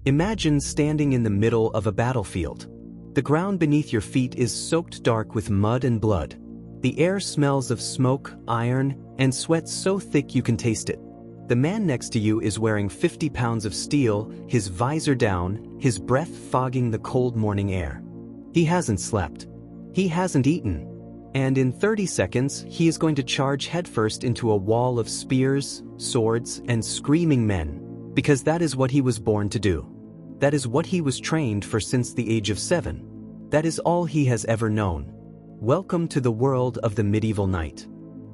Imagine standing in the middle of a battlefield. The ground beneath your feet is soaked dark with mud and blood. The air smells of smoke, iron, and sweat so thick you can taste it. The man next to you is wearing 50 pounds of steel, his visor down, his breath fogging the cold morning air. He hasn't slept. He hasn't eaten. And in 30 seconds, he is going to charge headfirst into a wall of spears, swords, and screaming men, because that is what he was born to do. That is what he was trained for since the age of 7. That is all he has ever known. Welcome to the world of the medieval knight.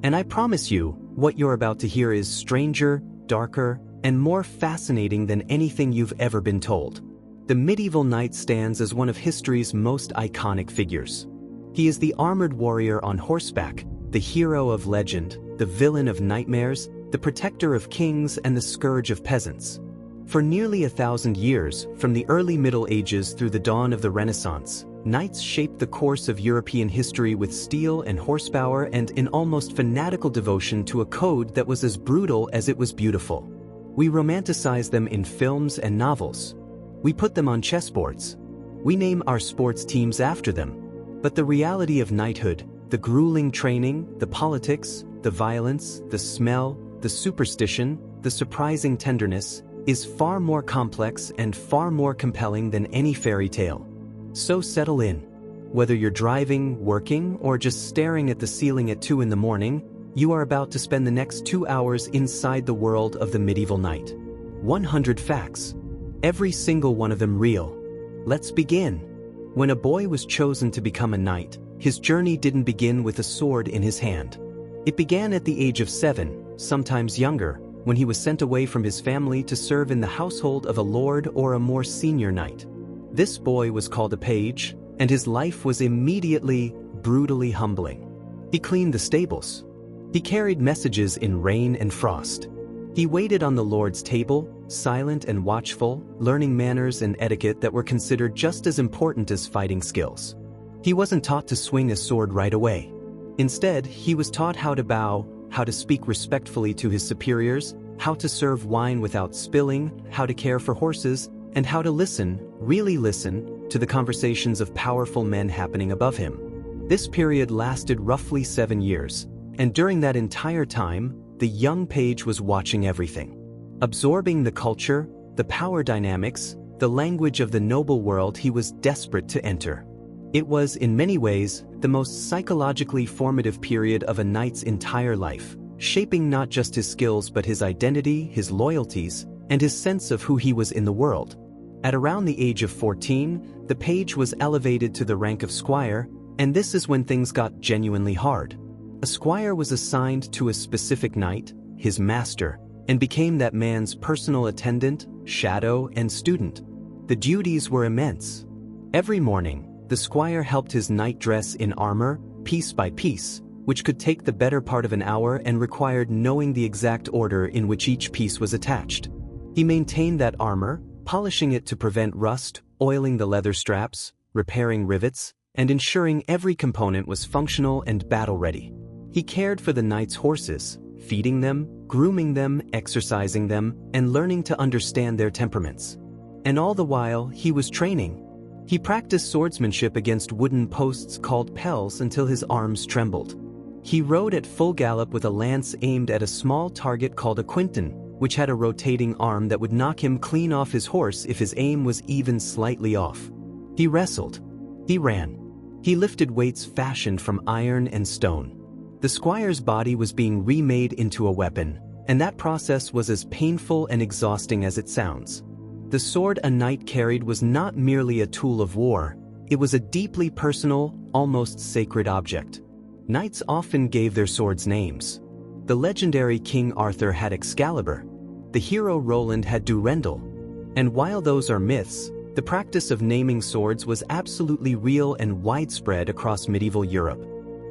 And I promise you, what you're about to hear is stranger, darker, and more fascinating than anything you've ever been told. The medieval knight stands as one of history's most iconic figures. He is the armored warrior on horseback, the hero of legend, the villain of nightmares, the protector of kings, and the scourge of peasants. For nearly 1,000 years, from the early Middle Ages through the dawn of the Renaissance, knights shaped the course of European history with steel and horsepower and in almost fanatical devotion to a code that was as brutal as it was beautiful. We romanticize them in films and novels. We put them on chessboards. We name our sports teams after them. But the reality of knighthood, the grueling training, the politics, the violence, the smell, the superstition, the surprising tenderness, is far more complex and far more compelling than any fairy tale. So settle in. Whether you're driving, working, or just staring at the ceiling at 2 in the morning, you are about to spend the next 2 hours inside the world of the medieval knight. 100 facts. Every single one of them real. Let's begin. When a boy was chosen to become a knight, his journey didn't begin with a sword in his hand. It began at the age of 7, sometimes younger, when he was sent away from his family to serve in the household of a lord or a more senior knight. This boy was called a page, and his life was immediately, brutally humbling. He cleaned the stables. He carried messages in rain and frost. He waited on the Lord's table, silent and watchful, learning manners and etiquette that were considered just as important as fighting skills. He wasn't taught to swing a sword right away. Instead, he was taught how to bow, how to speak respectfully to his superiors, how to serve wine without spilling, how to care for horses, and how to listen, really listen, to the conversations of powerful men happening above him. This period lasted roughly 7 years, and during that entire time, the young page was watching everything. Absorbing the culture, the power dynamics, the language of the noble world he was desperate to enter. It was, in many ways, the most psychologically formative period of a knight's entire life, shaping not just his skills but his identity, his loyalties, and his sense of who he was in the world. At around the age of 14, the page was elevated to the rank of squire, and this is when things got genuinely hard. A squire was assigned to a specific knight, his master, and became that man's personal attendant, shadow, and student. The duties were immense. Every morning, the squire helped his knight dress in armor, piece by piece, which could take the better part of an hour and required knowing the exact order in which each piece was attached. He maintained that armor, polishing it to prevent rust, oiling the leather straps, repairing rivets, and ensuring every component was functional and battle-ready. He cared for the knight's horses, feeding them, grooming them, exercising them, and learning to understand their temperaments. And all the while, he was training. He practiced swordsmanship against wooden posts called pels until his arms trembled. He rode at full gallop with a lance aimed at a small target called a quinton, which had a rotating arm that would knock him clean off his horse if his aim was even slightly off. He wrestled. He ran. He lifted weights fashioned from iron and stone. The squire's body was being remade into a weapon, and that process was as painful and exhausting as it sounds. The sword a knight carried was not merely a tool of war, it was a deeply personal, almost sacred object. Knights often gave their swords names. The legendary King Arthur had Excalibur. The hero Roland had Durendal. And while those are myths, the practice of naming swords was absolutely real and widespread across medieval Europe.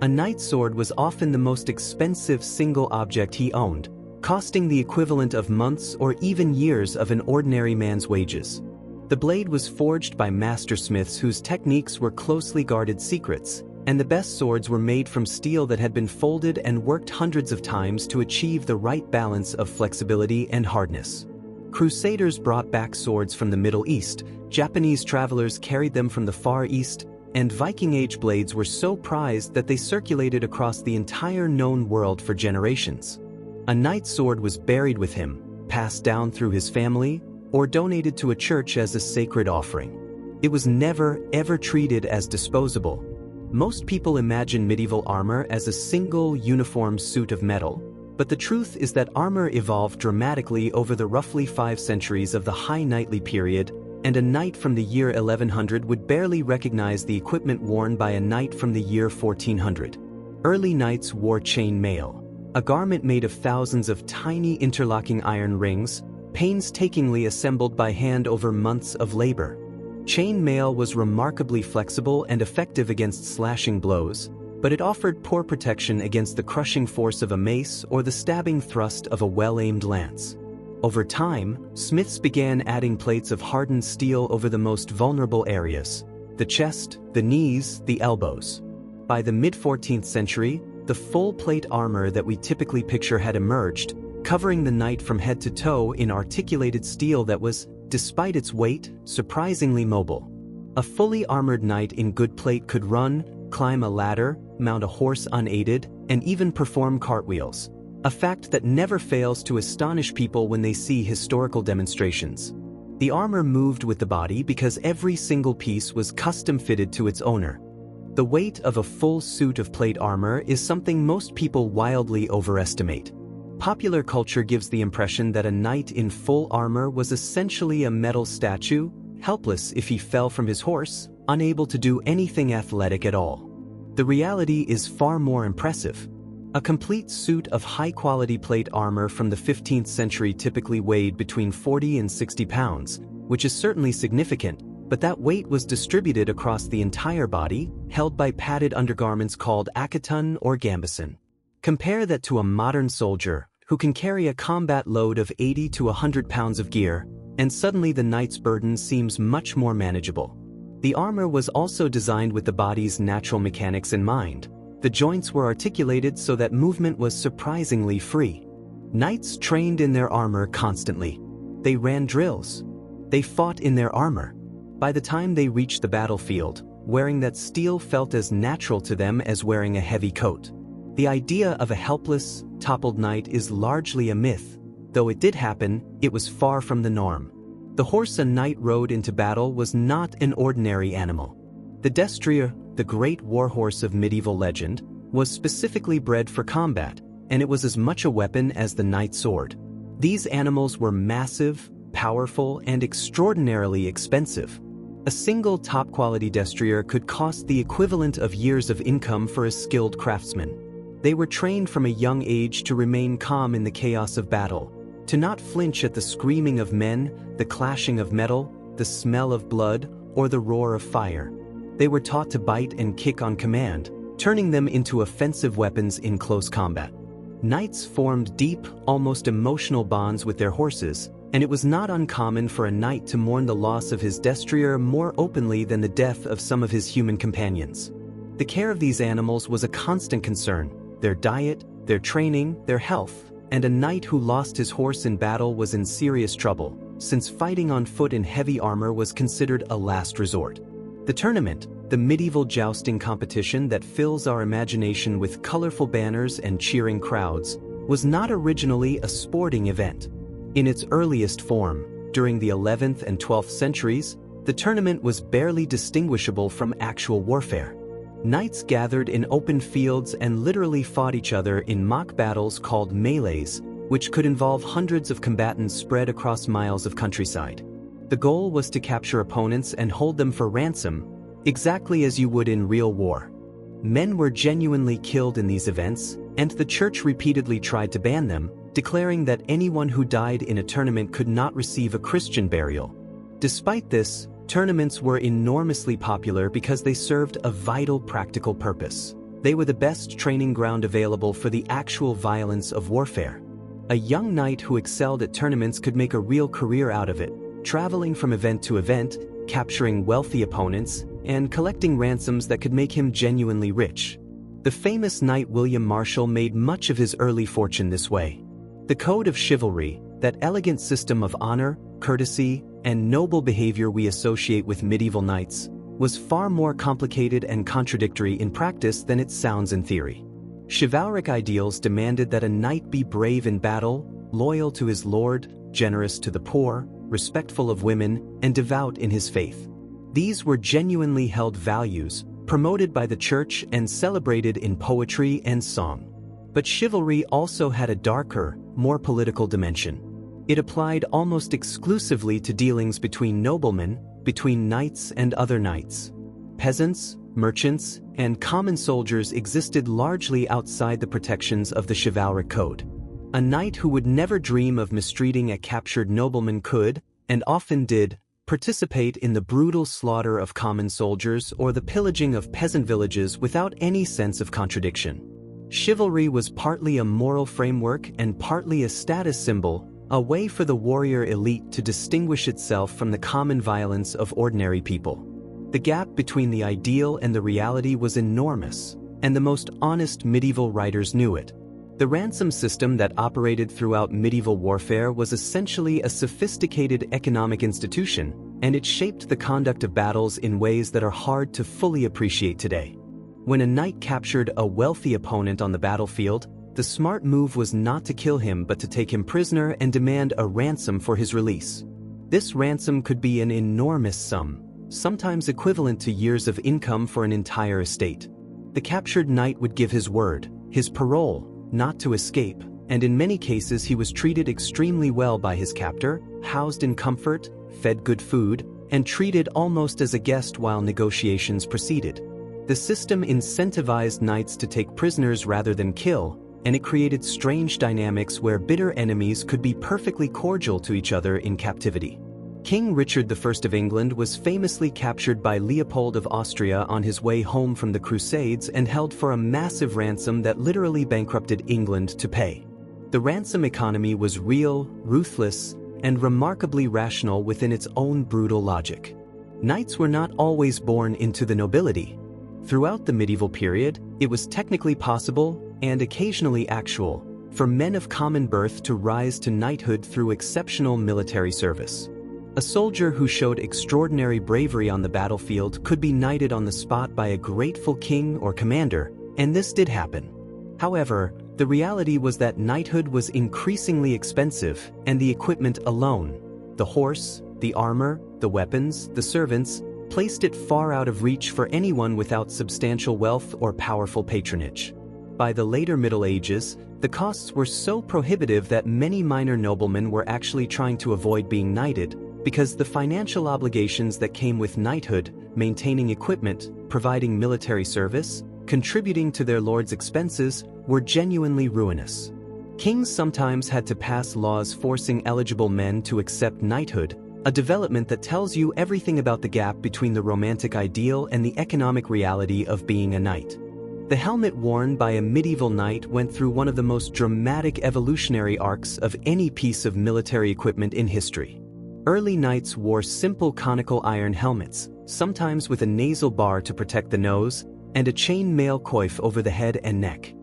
A knight's sword was often the most expensive single object he owned, costing the equivalent of months or even years of an ordinary man's wages. The blade was forged by mastersmiths whose techniques were closely guarded secrets, and the best swords were made from steel that had been folded and worked hundreds of times to achieve the right balance of flexibility and hardness. Crusaders brought back swords from the Middle East, Japanese travelers carried them from the Far East, and Viking Age blades were so prized that they circulated across the entire known world for generations. A knight's sword was buried with him, passed down through his family, or donated to a church as a sacred offering. It was never, ever treated as disposable. Most people imagine medieval armor as a single, uniform suit of metal, but the truth is that armor evolved dramatically over the roughly 5 centuries of the High Knightly period, and a knight from the year 1100 would barely recognize the equipment worn by a knight from the year 1400. Early knights wore chain mail, a garment made of thousands of tiny interlocking iron rings, painstakingly assembled by hand over months of labor. Chain mail was remarkably flexible and effective against slashing blows, but it offered poor protection against the crushing force of a mace or the stabbing thrust of a well-aimed lance. Over time, smiths began adding plates of hardened steel over the most vulnerable areas: the chest, the knees, the elbows. By the mid-14th century, the full-plate armor that we typically picture had emerged, covering the knight from head to toe in articulated steel that was, despite its weight, surprisingly mobile. A fully armored knight in good plate could run, climb a ladder, mount a horse unaided, and even perform cartwheels, a fact that never fails to astonish people when they see historical demonstrations. The armor moved with the body because every single piece was custom-fitted to its owner. The weight of a full suit of plate armor is something most people wildly overestimate. Popular culture gives the impression that a knight in full armor was essentially a metal statue, helpless if he fell from his horse, unable to do anything athletic at all. The reality is far more impressive. A complete suit of high-quality plate armor from the 15th century typically weighed between 40 and 60 pounds, which is certainly significant, but that weight was distributed across the entire body, held by padded undergarments called acetun or gambeson. Compare that to a modern soldier, who can carry a combat load of 80 to 100 pounds of gear, and suddenly the knight's burden seems much more manageable. The armor was also designed with the body's natural mechanics in mind. The joints were articulated so that movement was surprisingly free. Knights trained in their armor constantly. They ran drills. They fought in their armor. By the time they reached the battlefield, wearing that steel felt as natural to them as wearing a heavy coat. The idea of a helpless, toppled knight is largely a myth. Though it did happen, it was far from the norm. The horse a knight rode into battle was not an ordinary animal. The destrier, the great warhorse of medieval legend, was specifically bred for combat, and it was as much a weapon as the knight's sword. These animals were massive, powerful, and extraordinarily expensive. A single top-quality destrier could cost the equivalent of years of income for a skilled craftsman. They were trained from a young age to remain calm in the chaos of battle, to not flinch at the screaming of men, the clashing of metal, the smell of blood, or the roar of fire. They were taught to bite and kick on command, turning them into offensive weapons in close combat. Knights formed deep, almost emotional bonds with their horses, and it was not uncommon for a knight to mourn the loss of his destrier more openly than the death of some of his human companions. The care of these animals was a constant concern: their diet, their training, their health, and a knight who lost his horse in battle was in serious trouble, since fighting on foot in heavy armor was considered a last resort. The tournament, the medieval jousting competition that fills our imagination with colorful banners and cheering crowds, was not originally a sporting event. In its earliest form, during the 11th and 12th centuries, the tournament was barely distinguishable from actual warfare. Knights gathered in open fields and literally fought each other in mock battles called melees, which could involve hundreds of combatants spread across miles of countryside. The goal was to capture opponents and hold them for ransom, exactly as you would in real war. Men were genuinely killed in these events, and the church repeatedly tried to ban them, declaring that anyone who died in a tournament could not receive a Christian burial. Despite this, tournaments were enormously popular because they served a vital practical purpose. They were the best training ground available for the actual violence of warfare. A young knight who excelled at tournaments could make a real career out of it, traveling from event to event, capturing wealthy opponents, and collecting ransoms that could make him genuinely rich. The famous knight William Marshall made much of his early fortune this way. The code of chivalry, That elegant system of honor, courtesy, and noble behavior we associate with medieval knights was far more complicated and contradictory in practice than it sounds in theory. Chivalric ideals demanded that a knight be brave in battle, loyal to his lord, generous to the poor, respectful of women, and devout in his faith. These were genuinely held values, promoted by the church and celebrated in poetry and song. But chivalry also had a darker, more political dimension. It applied almost exclusively to dealings between noblemen, between knights and other knights. Peasants, merchants, and common soldiers existed largely outside the protections of the chivalric code. A knight who would never dream of mistreating a captured nobleman could, and often did, participate in the brutal slaughter of common soldiers or the pillaging of peasant villages without any sense of contradiction. Chivalry was partly a moral framework and partly a status symbol, a way for the warrior elite to distinguish itself from the common violence of ordinary people. The gap between the ideal and the reality was enormous, and the most honest medieval writers knew it. The ransom system that operated throughout medieval warfare was essentially a sophisticated economic institution, and it shaped the conduct of battles in ways that are hard to fully appreciate today. When a knight captured a wealthy opponent on the battlefield, the smart move was not to kill him but to take him prisoner and demand a ransom for his release. This ransom could be an enormous sum, sometimes equivalent to years of income for an entire estate. The captured knight would give his word, his parole, not to escape, and in many cases he was treated extremely well by his captor, housed in comfort, fed good food, and treated almost as a guest while negotiations proceeded. The system incentivized knights to take prisoners rather than kill, and it created strange dynamics where bitter enemies could be perfectly cordial to each other in captivity. King Richard I of England was famously captured by Leopold of Austria on his way home from the Crusades and held for a massive ransom that literally bankrupted England to pay. The ransom economy was real, ruthless, and remarkably rational within its own brutal logic. Knights were not always born into the nobility. Throughout the medieval period, it was technically possible, and occasionally actual, for men of common birth to rise to knighthood through exceptional military service. A soldier who showed extraordinary bravery on the battlefield could be knighted on the spot by a grateful king or commander, and this did happen. However, the reality was that knighthood was increasingly expensive, and the equipment alone, the horse, the armor, the weapons, the servants, placed it far out of reach for anyone without substantial wealth or powerful patronage. By the later Middle Ages, the costs were so prohibitive that many minor noblemen were actually trying to avoid being knighted, because the financial obligations that came with knighthood, maintaining equipment, providing military service, contributing to their lord's expenses, were genuinely ruinous. Kings sometimes had to pass laws forcing eligible men to accept knighthood, a development that tells you everything about the gap between the romantic ideal and the economic reality of being a knight. The helmet worn by a medieval knight went through one of the most dramatic evolutionary arcs of any piece of military equipment in history. Early knights wore simple conical iron helmets, sometimes with a nasal bar to protect the nose, and a chain-mail coif over the head and neck.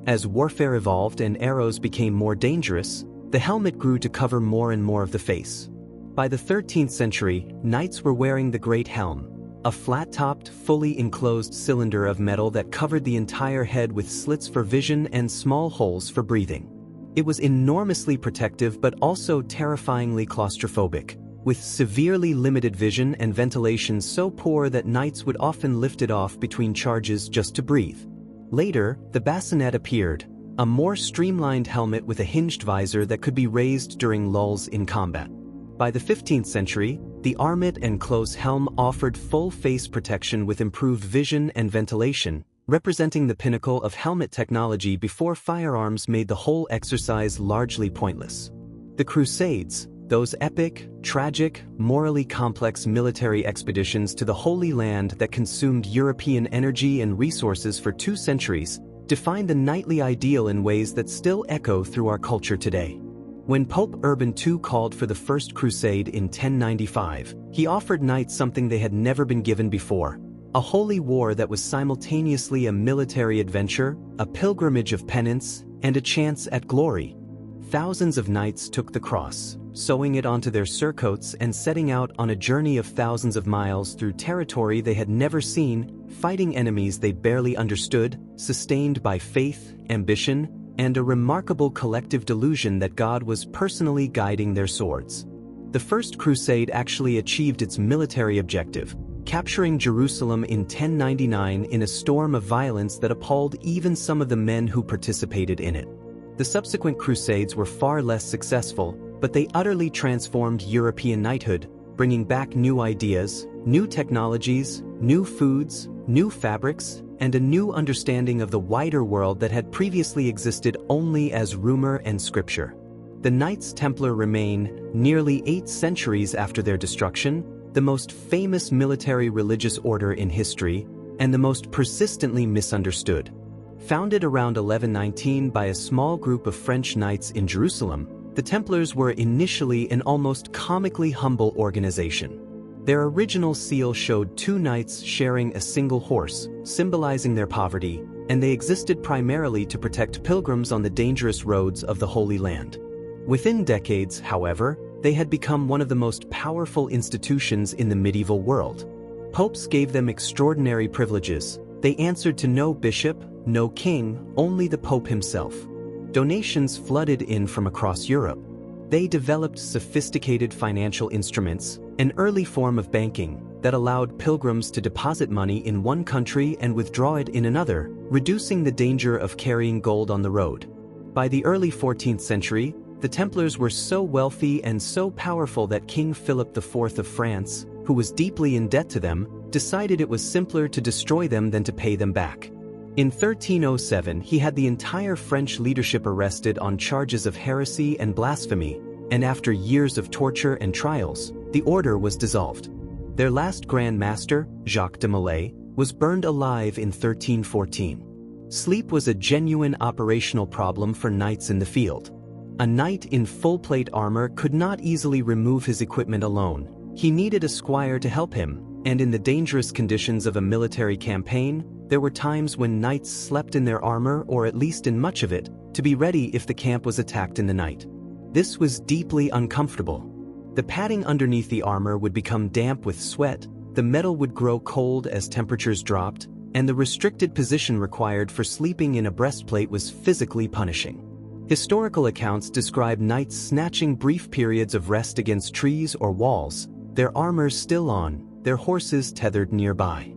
As warfare evolved and arrows became more dangerous, the helmet grew to cover more and more of the face. By the 13th century, knights were wearing the Great Helm, a flat-topped, fully enclosed cylinder of metal that covered the entire head with slits for vision and small holes for breathing. It was enormously protective but also terrifyingly claustrophobic, with severely limited vision and ventilation so poor that knights would often lift it off between charges just to breathe. Later, the bassinet appeared, a more streamlined helmet with a hinged visor that could be raised during lulls in combat. By the 15th century, the armet and close helm offered full face protection with improved vision and ventilation, representing the pinnacle of helmet technology before firearms made the whole exercise largely pointless. The Crusades, those epic, tragic, morally complex military expeditions to the Holy Land that consumed European energy and resources for 2 centuries, defined the knightly ideal in ways that still echo through our culture today. When Pope Urban II called for the First Crusade in 1095, he offered knights something they had never been given before: a holy war that was simultaneously a military adventure, a pilgrimage of penance, and a chance at glory. thousands of knights took the cross, sewing it onto their surcoats and setting out on a journey of thousands of miles through territory they had never seen, fighting enemies they barely understood, sustained by faith, ambition, and a remarkable collective delusion that God was personally guiding their swords. The First Crusade actually achieved its military objective, capturing Jerusalem in 1099 in a storm of violence that appalled even some of the men who participated in it. The subsequent crusades were far less successful, but they utterly transformed European knighthood, bringing back new ideas, new technologies, new foods, new fabrics, and a new understanding of the wider world that had previously existed only as rumor and scripture. The Knights Templar remain, nearly 8 centuries after their destruction, the most famous military religious order in history, and the most persistently misunderstood. Founded around 1119 by a small group of French knights in Jerusalem, the Templars were initially an almost comically humble organization. Their original seal showed 2 knights sharing a single horse, symbolizing their poverty, and they existed primarily to protect pilgrims on the dangerous roads of the Holy Land. Within decades, however, they had become one of the most powerful institutions in the medieval world. Popes gave them extraordinary privileges. They answered to no bishop, no king, only the Pope himself. Donations flooded in from across Europe. They developed sophisticated financial instruments, an early form of banking, that allowed pilgrims to deposit money in one country and withdraw it in another, reducing the danger of carrying gold on the road. By the early 14th century, the Templars were so wealthy and so powerful that King Philip IV of France, who was deeply in debt to them, decided it was simpler to destroy them than to pay them back. In 1307, he had the entire French leadership arrested on charges of heresy and blasphemy, and after years of torture and trials, the order was dissolved. Their last Grand Master, Jacques de Molay, was burned alive in 1314. Sleep was a genuine operational problem for knights in the field. A knight in full-plate armor could not easily remove his equipment alone. He needed a squire to help him, and in the dangerous conditions of a military campaign, there were times when knights slept in their armor, or at least in much of it, to be ready if the camp was attacked in the night. This was deeply uncomfortable. The padding underneath the armor would become damp with sweat, the metal would grow cold as temperatures dropped, and the restricted position required for sleeping in a breastplate was physically punishing. Historical accounts describe knights snatching brief periods of rest against trees or walls, their armors still on, their horses tethered nearby.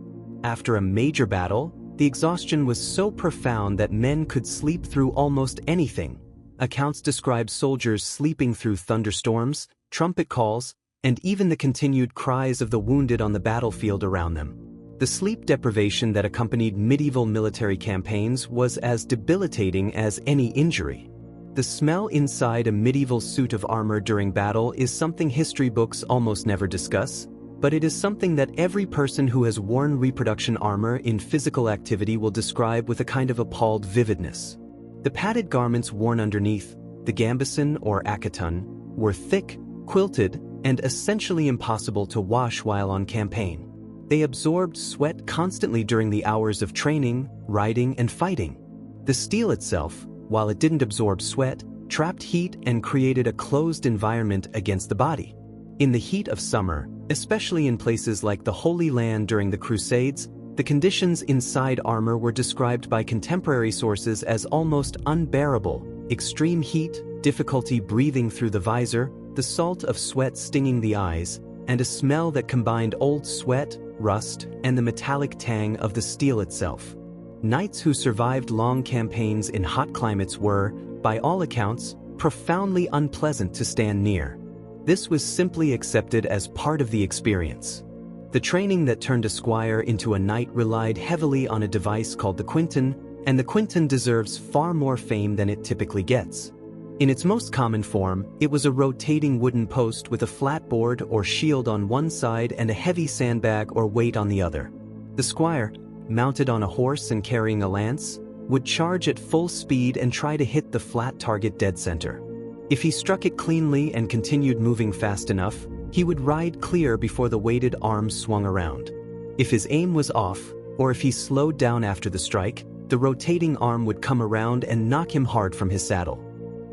After a major battle, the exhaustion was so profound that men could sleep through almost anything. Accounts describe soldiers sleeping through thunderstorms, trumpet calls, and even the continued cries of the wounded on the battlefield around them. The sleep deprivation that accompanied medieval military campaigns was as debilitating as any injury. The smell inside a medieval suit of armor during battle is something history books almost never discuss, but it is something that every person who has worn reproduction armor in physical activity will describe with a kind of appalled vividness. The padded garments worn underneath, the gambeson or acqueton, were thick, quilted, and essentially impossible to wash while on campaign. They absorbed sweat constantly during the hours of training, riding, and fighting. The steel itself, while it didn't absorb sweat, trapped heat and created a closed environment against the body. In the heat of summer, especially in places like the Holy Land during the Crusades, the conditions inside armor were described by contemporary sources as almost unbearable: extreme heat, difficulty breathing through the visor, the salt of sweat stinging the eyes, and a smell that combined old sweat, rust, and the metallic tang of the steel itself. Knights who survived long campaigns in hot climates were, by all accounts, profoundly unpleasant to stand near. This was simply accepted as part of the experience. The training that turned a squire into a knight relied heavily on a device called the quinton, and the quinton deserves far more fame than it typically gets. In its most common form, it was a rotating wooden post with a flat board or shield on one side and a heavy sandbag or weight on the other. The squire, mounted on a horse and carrying a lance, would charge at full speed and try to hit the flat target dead center. If he struck it cleanly and continued moving fast enough, he would ride clear before the weighted arm swung around. If his aim was off, or if he slowed down after the strike, the rotating arm would come around and knock him hard from his saddle.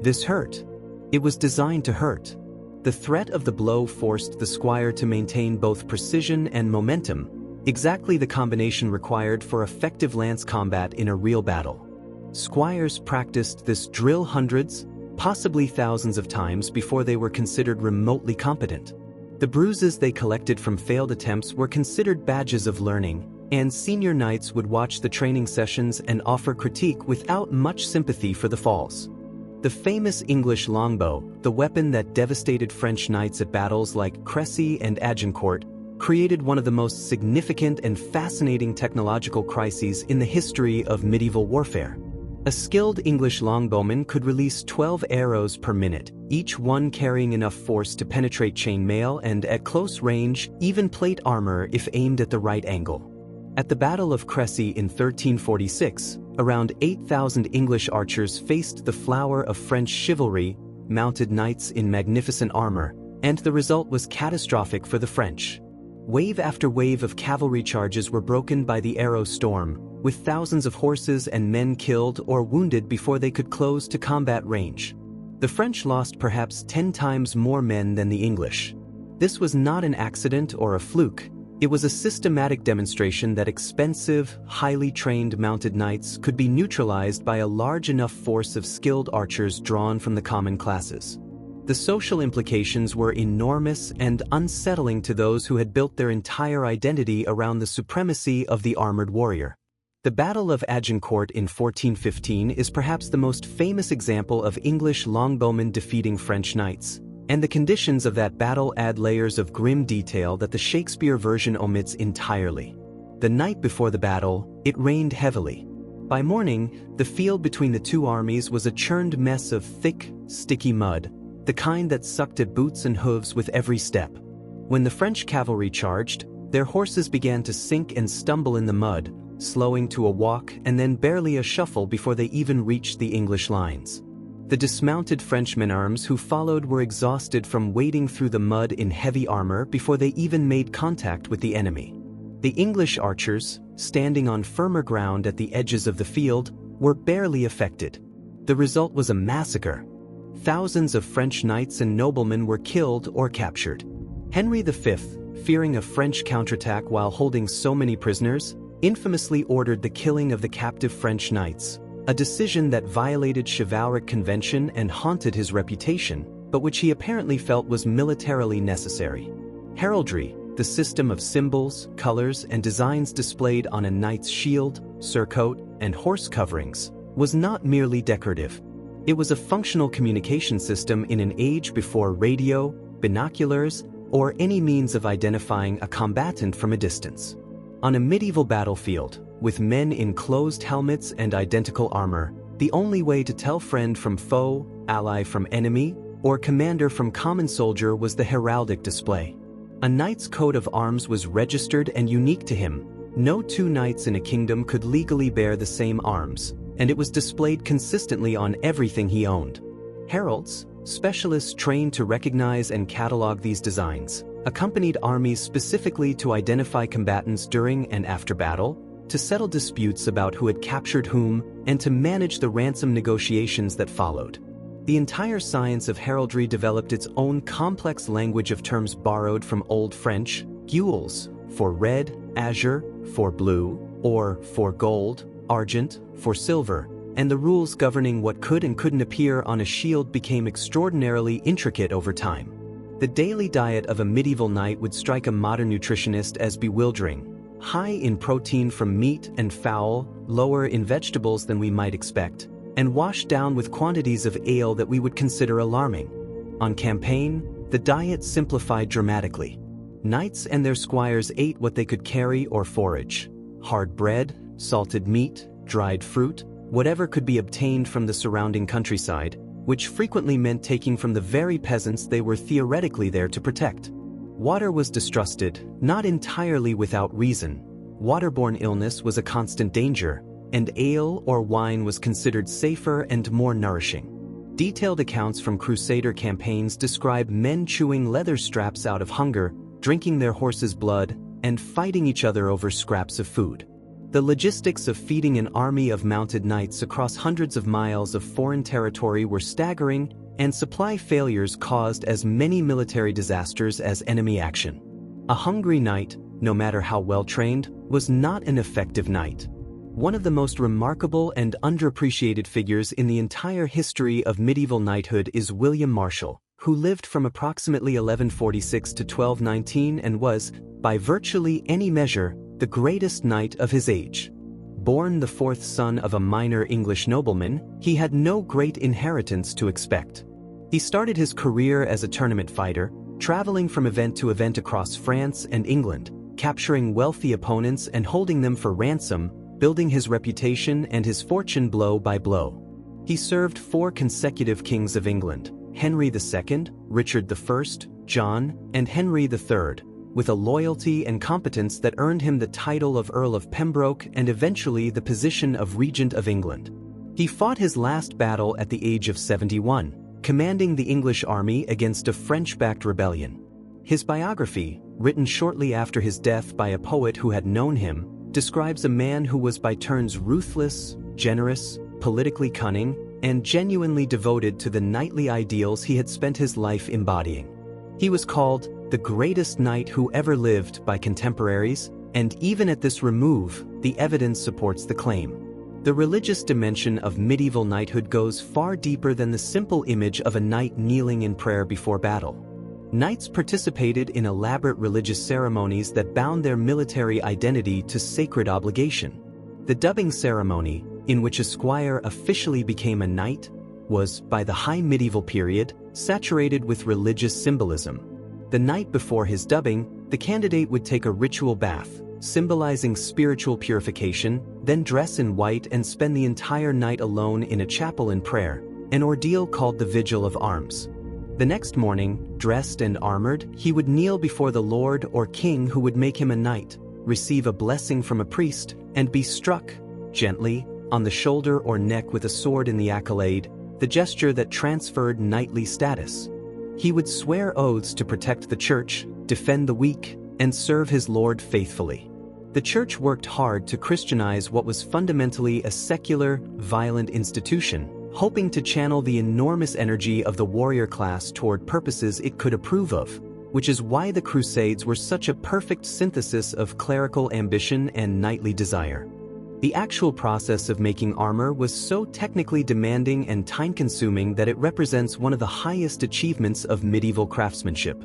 This hurt, It was designed to hurt. The threat of the blow forced the squire to maintain both precision and momentum, exactly the combination required for effective lance combat in a real battle. Squires practiced this drill hundreds, possibly thousands of times before they were considered remotely competent. The bruises they collected from failed attempts were considered badges of learning, and senior knights would watch the training sessions and offer critique without much sympathy for the falls. The famous English longbow, the weapon that devastated French knights at battles like Crécy and Agincourt, created one of the most significant and fascinating technological crises in the history of medieval warfare. A skilled English longbowman could release 12 arrows per minute, each one carrying enough force to penetrate chainmail and, at close range, even plate armor if aimed at the right angle. At the Battle of Crécy in 1346, around 8,000 English archers faced the flower of French chivalry, mounted knights in magnificent armor, and the result was catastrophic for the French. Wave after wave of cavalry charges were broken by the arrow storm, with thousands of horses and men killed or wounded before they could close to combat range. The French lost perhaps 10 times more men than the English. This was not an accident or a fluke. It was a systematic demonstration that expensive, highly trained mounted knights could be neutralized by a large enough force of skilled archers drawn from the common classes. The social implications were enormous and unsettling to those who had built their entire identity around the supremacy of the armored warrior. The Battle of Agincourt in 1415 is perhaps the most famous example of English longbowmen defeating French knights, and the conditions of that battle add layers of grim detail that the Shakespeare version omits entirely. The night before the battle, it rained heavily. By morning, the field between the two armies was a churned mess of thick, sticky mud, the kind that sucked at boots and hooves with every step. When the French cavalry charged, their horses began to sink and stumble in the mud, slowing to a walk and then barely a shuffle before they even reached the English lines. The dismounted French men-at-arms who followed were exhausted from wading through the mud in heavy armor before they even made contact with the enemy. The English archers, standing on firmer ground at the edges of the field, were barely affected. The result was a massacre. Thousands of French knights and noblemen were killed or captured. Henry V, fearing a French counterattack while holding so many prisoners, infamously ordered the killing of the captive French knights, a decision that violated chivalric convention and haunted his reputation, but which he apparently felt was militarily necessary. Heraldry, the system of symbols, colors, and designs displayed on a knight's shield, surcoat, and horse coverings, was not merely decorative. It was a functional communication system in an age before radio, binoculars, or any means of identifying a combatant from a distance. On a medieval battlefield, with men in closed helmets and identical armor, the only way to tell friend from foe, ally from enemy, or commander from common soldier was the heraldic display. A knight's coat of arms was registered and unique to him. No two knights in a kingdom could legally bear the same arms, and it was displayed consistently on everything he owned. Heralds, specialists trained to recognize and catalog these designs, accompanied armies specifically to identify combatants during and after battle, to settle disputes about who had captured whom, and to manage the ransom negotiations that followed. The entire science of heraldry developed its own complex language of terms borrowed from Old French, gules, for red, azure, for blue, or for gold, argent, for silver, and the rules governing what could and couldn't appear on a shield became extraordinarily intricate over time. The daily diet of a medieval knight would strike a modern nutritionist as bewildering. High in protein from meat and fowl, lower in vegetables than we might expect, and washed down with quantities of ale that we would consider alarming. On campaign, the diet simplified dramatically. Knights and their squires ate what they could carry or forage: hard bread, salted meat, dried fruit, whatever could be obtained from the surrounding countryside, which frequently meant taking from the very peasants they were theoretically there to protect. Water was distrusted, not entirely without reason. Waterborne illness was a constant danger, and ale or wine was considered safer and more nourishing. Detailed accounts from Crusader campaigns describe men chewing leather straps out of hunger, drinking their horses' blood, and fighting each other over scraps of food. The logistics of feeding an army of mounted knights across hundreds of miles of foreign territory were staggering, and supply failures caused as many military disasters as enemy action. A hungry knight, no matter how well trained, was not an effective knight. One of the most remarkable and underappreciated figures in the entire history of medieval knighthood is William Marshall, who lived from approximately 1146 to 1219 and was, by virtually any measure, the greatest knight of his age. Born the fourth son of a minor English nobleman, he had no great inheritance to expect. He started his career as a tournament fighter, traveling from event to event across France and England, capturing wealthy opponents and holding them for ransom, building his reputation and his fortune blow by blow. He served 4 consecutive kings of England, Henry II, Richard I, John, and Henry III, with a loyalty and competence that earned him the title of Earl of Pembroke and eventually the position of Regent of England. He fought his last battle at the age of 71, commanding the English army against a French-backed rebellion. His biography, written shortly after his death by a poet who had known him, describes a man who was by turns ruthless, generous, politically cunning, and genuinely devoted to the knightly ideals he had spent his life embodying. He was called the greatest knight who ever lived by contemporaries, and even at this remove, the evidence supports the claim. The religious dimension of medieval knighthood goes far deeper than the simple image of a knight kneeling in prayer before battle. Knights participated in elaborate religious ceremonies that bound their military identity to sacred obligation. The dubbing ceremony, in which a squire officially became a knight, was, by the high medieval period, saturated with religious symbolism. The night before his dubbing, the candidate would take a ritual bath, symbolizing spiritual purification, then dress in white and spend the entire night alone in a chapel in prayer, an ordeal called the Vigil of Arms. The next morning, dressed and armored, he would kneel before the lord or king who would make him a knight, receive a blessing from a priest, and be struck, gently, on the shoulder or neck with a sword in the accolade, the gesture that transferred knightly status. He would swear oaths to protect the church, defend the weak, and serve his lord faithfully. The church worked hard to Christianize what was fundamentally a secular, violent institution, hoping to channel the enormous energy of the warrior class toward purposes it could approve of, which is why the Crusades were such a perfect synthesis of clerical ambition and knightly desire. The actual process of making armor was so technically demanding and time-consuming that it represents one of the highest achievements of medieval craftsmanship.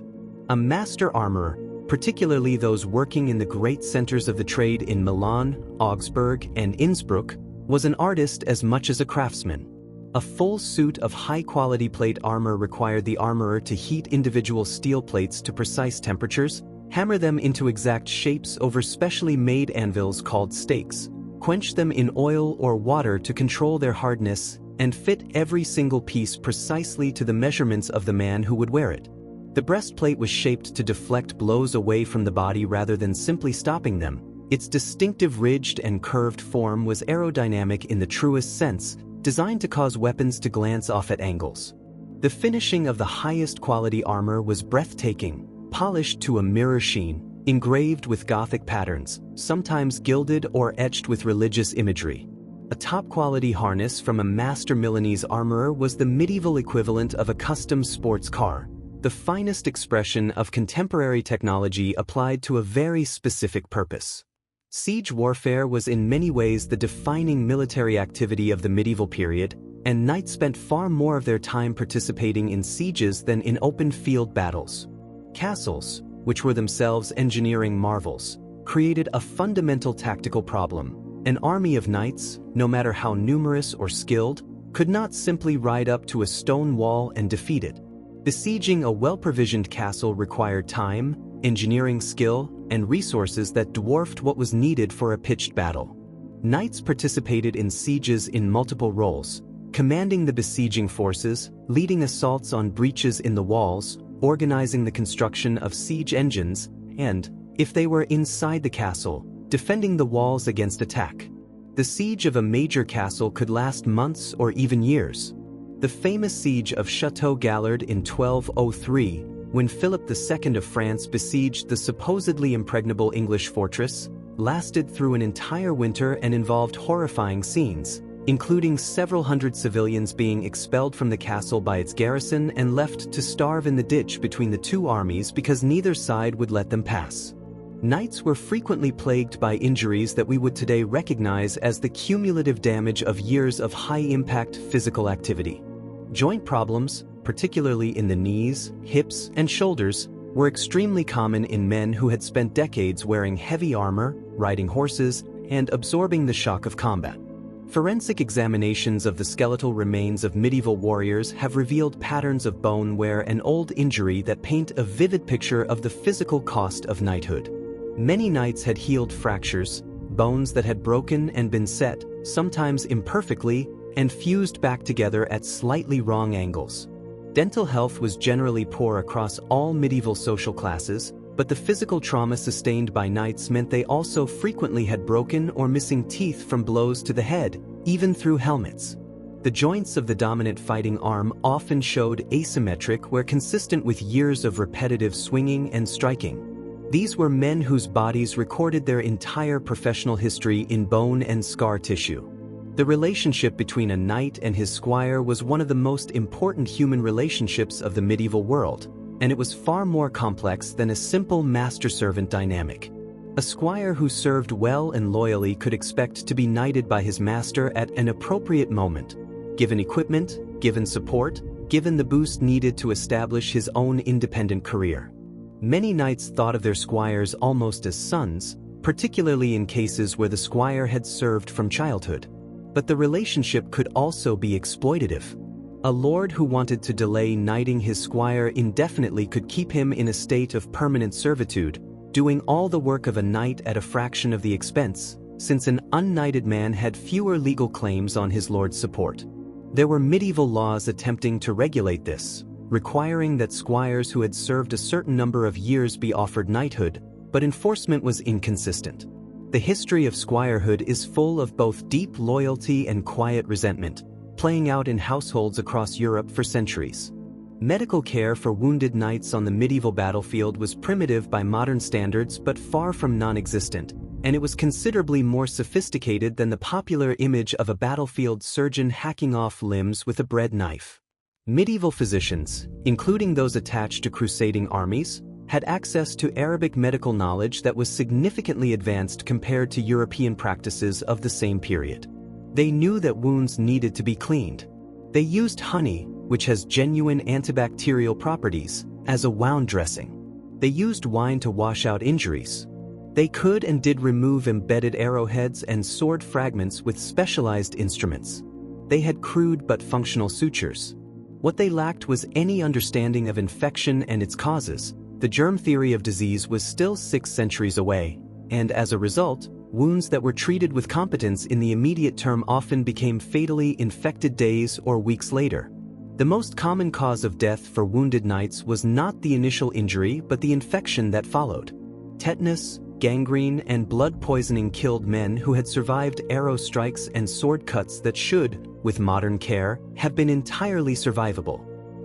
A master armorer, particularly those working in the great centers of the trade in Milan, Augsburg, and Innsbruck, was an artist as much as a craftsman. A full suit of high-quality plate armor required the armorer to heat individual steel plates to precise temperatures, hammer them into exact shapes over specially made anvils called stakes, quench them in oil or water to control their hardness, and fit every single piece precisely to the measurements of the man who would wear it. The breastplate was shaped to deflect blows away from the body rather than simply stopping them. Its distinctive ridged and curved form was aerodynamic in the truest sense, designed to cause weapons to glance off at angles. The finishing of the highest quality armor was breathtaking, polished to a mirror sheen, engraved with Gothic patterns, sometimes gilded or etched with religious imagery. A top-quality harness from a master Milanese armorer was the medieval equivalent of a custom sports car, the finest expression of contemporary technology applied to a very specific purpose. Siege warfare was in many ways the defining military activity of the medieval period, and knights spent far more of their time participating in sieges than in open field battles. Castles, which were themselves engineering marvels, created a fundamental tactical problem. An army of knights, no matter how numerous or skilled, could not simply ride up to a stone wall and defeat it. Besieging a well-provisioned castle required time, engineering skill, and resources that dwarfed what was needed for a pitched battle. Knights participated in sieges in multiple roles, commanding the besieging forces, leading assaults on breaches in the walls, organizing the construction of siege engines, and, if they were inside the castle, defending the walls against attack. The siege of a major castle could last months or even years. The famous siege of Château Gallard in 1203, when Philip II of France besieged the supposedly impregnable English fortress, lasted through an entire winter and involved horrifying scenes, including several hundred civilians being expelled from the castle by its garrison and left to starve in the ditch between the two armies because neither side would let them pass. Knights were frequently plagued by injuries that we would today recognize as the cumulative damage of years of high-impact physical activity. Joint problems, particularly in the knees, hips, and shoulders, were extremely common in men who had spent decades wearing heavy armor, riding horses, and absorbing the shock of combat. Forensic examinations of the skeletal remains of medieval warriors have revealed patterns of bone wear and old injury that paint a vivid picture of the physical cost of knighthood. Many knights had healed fractures, bones that had broken and been set, sometimes imperfectly, and fused back together at slightly wrong angles. Dental health was generally poor across all medieval social classes, but the physical trauma sustained by knights meant they also frequently had broken or missing teeth from blows to the head, even through helmets. The joints of the dominant fighting arm often showed asymmetric where consistent with years of repetitive swinging and striking. These were men whose bodies recorded their entire professional history in bone and scar tissue. The relationship between a knight and his squire was one of the most important human relationships of the medieval world, and it was far more complex than a simple master-servant dynamic. A squire who served well and loyally could expect to be knighted by his master at an appropriate moment, given equipment, given support, given the boost needed to establish his own independent career. Many knights thought of their squires almost as sons, particularly in cases where the squire had served from childhood. But the relationship could also be exploitative. A lord who wanted to delay knighting his squire indefinitely could keep him in a state of permanent servitude, doing all the work of a knight at a fraction of the expense, since an unknighted man had fewer legal claims on his lord's support. There were medieval laws attempting to regulate this, requiring that squires who had served a certain number of years be offered knighthood, but enforcement was inconsistent. The history of squirehood is full of both deep loyalty and quiet resentment, playing out in households across Europe for centuries. Medical care for wounded knights on the medieval battlefield was primitive by modern standards but far from non-existent, and it was considerably more sophisticated than the popular image of a battlefield surgeon hacking off limbs with a bread knife. Medieval physicians, including those attached to crusading armies, had access to Arabic medical knowledge that was significantly advanced compared to European practices of the same period. They knew that wounds needed to be cleaned. They used honey, which has genuine antibacterial properties, as a wound dressing. They used wine to wash out injuries. They could and did remove embedded arrowheads and sword fragments with specialized instruments. They had crude but functional sutures. What they lacked was any understanding of infection and its causes. The germ theory of disease was still 6 centuries away, and as a result, wounds that were treated with competence in the immediate term often became fatally infected days or weeks later. The most common cause of death for wounded knights was not the initial injury but the infection that followed. Tetanus, gangrene, and blood poisoning killed men who had survived arrow strikes and sword cuts that should, with modern care, have been entirely survivable.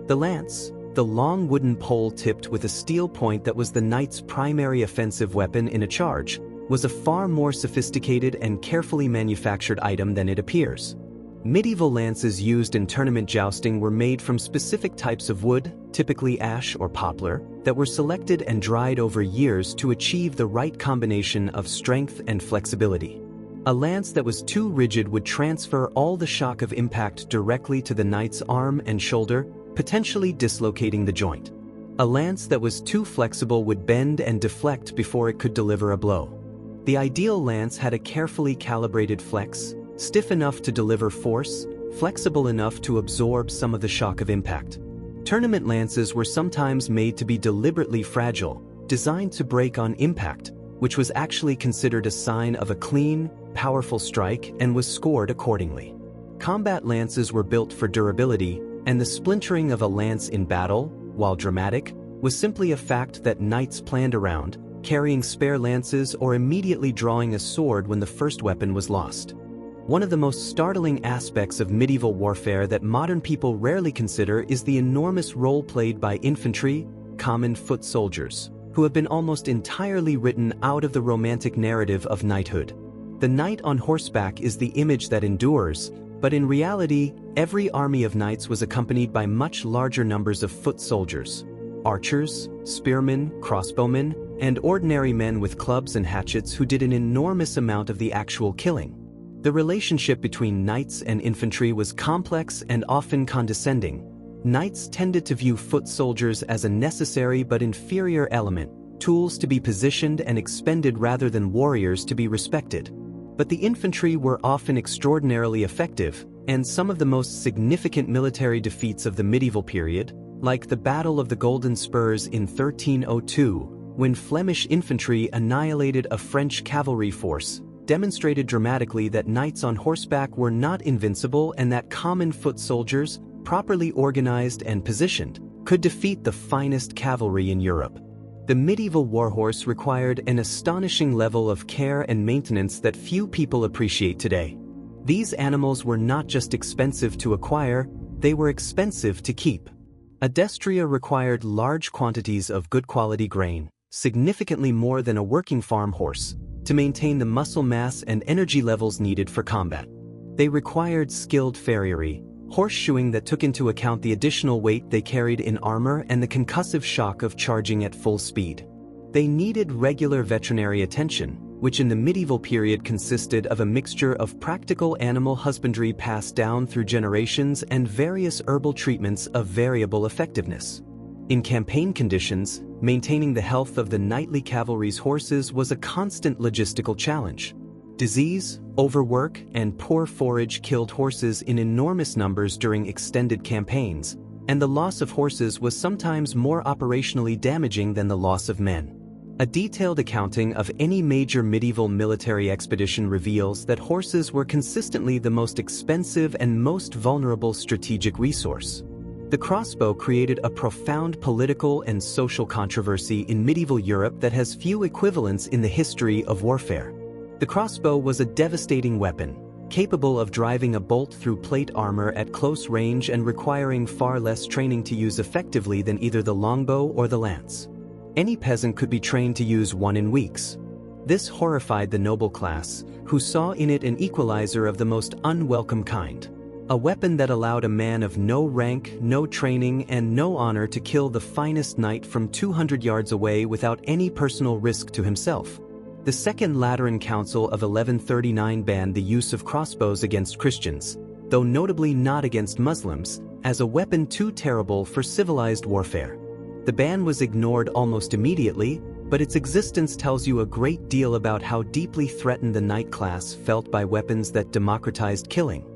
The lance, the long wooden pole tipped with a steel point that was the knight's primary offensive weapon in a charge, was a far more sophisticated and carefully manufactured item than it appears. Medieval lances used in tournament jousting were made from specific types of wood, typically ash or poplar, that were selected and dried over years to achieve the right combination of strength and flexibility. A lance that was too rigid would transfer all the shock of impact directly to the knight's arm and shoulder, potentially dislocating the joint. A lance that was too flexible would bend and deflect before it could deliver a blow. The ideal lance had a carefully calibrated flex, stiff enough to deliver force, flexible enough to absorb some of the shock of impact. Tournament lances were sometimes made to be deliberately fragile, designed to break on impact, which was actually considered a sign of a clean, powerful strike and was scored accordingly. Combat lances were built for durability, and the splintering of a lance in battle, while dramatic, was simply a fact that knights planned around, carrying spare lances or immediately drawing a sword when the first weapon was lost. One of the most startling aspects of medieval warfare that modern people rarely consider is the enormous role played by infantry, common foot soldiers, who have been almost entirely written out of the romantic narrative of knighthood. The knight on horseback is the image that endures, But in reality, every army of knights was accompanied by much larger numbers of foot soldiers, archers, spearmen, crossbowmen, and ordinary men with clubs and hatchets who did an enormous amount of the actual killing. The relationship between knights and infantry was complex and often condescending. Knights tended to view foot soldiers as a necessary but inferior element, tools to be positioned and expended rather than warriors to be respected. But the infantry were often extraordinarily effective, and some of the most significant military defeats of the medieval period, like the Battle of the Golden Spurs in 1302, when Flemish infantry annihilated a French cavalry force, demonstrated dramatically that knights on horseback were not invincible and that common foot soldiers, properly organized and positioned, could defeat the finest cavalry in Europe. The medieval warhorse required an astonishing level of care and maintenance that few people appreciate today. These animals were not just expensive to acquire, they were expensive to keep. A destrier required large quantities of good quality grain, significantly more than a working farm horse, to maintain the muscle mass and energy levels needed for combat. They required skilled farriery, horseshoeing that took into account the additional weight they carried in armor and the concussive shock of charging at full speed. They needed regular veterinary attention, which in the medieval period consisted of a mixture of practical animal husbandry passed down through generations and various herbal treatments of variable effectiveness. In campaign conditions, maintaining the health of the knightly cavalry's horses was a constant logistical challenge. Disease, overwork, and poor forage killed horses in enormous numbers during extended campaigns, and the loss of horses was sometimes more operationally damaging than the loss of men. A detailed accounting of any major medieval military expedition reveals that horses were consistently the most expensive and most vulnerable strategic resource. The crossbow created a profound political and social controversy in medieval Europe that has few equivalents in the history of warfare. The crossbow was a devastating weapon, capable of driving a bolt through plate armor at close range and requiring far less training to use effectively than either the longbow or the lance. Any peasant could be trained to use one in weeks. This horrified the noble class, who saw in it an equalizer of the most unwelcome kind. A weapon that allowed a man of no rank, no training, and no honor to kill the finest knight from 200 yards away without any personal risk to himself. The Second Lateran Council of 1139 banned the use of crossbows against Christians, though notably not against Muslims, as a weapon too terrible for civilized warfare. The ban was ignored almost immediately, but its existence tells you a great deal about how deeply threatened the knight class felt by weapons that democratized killing.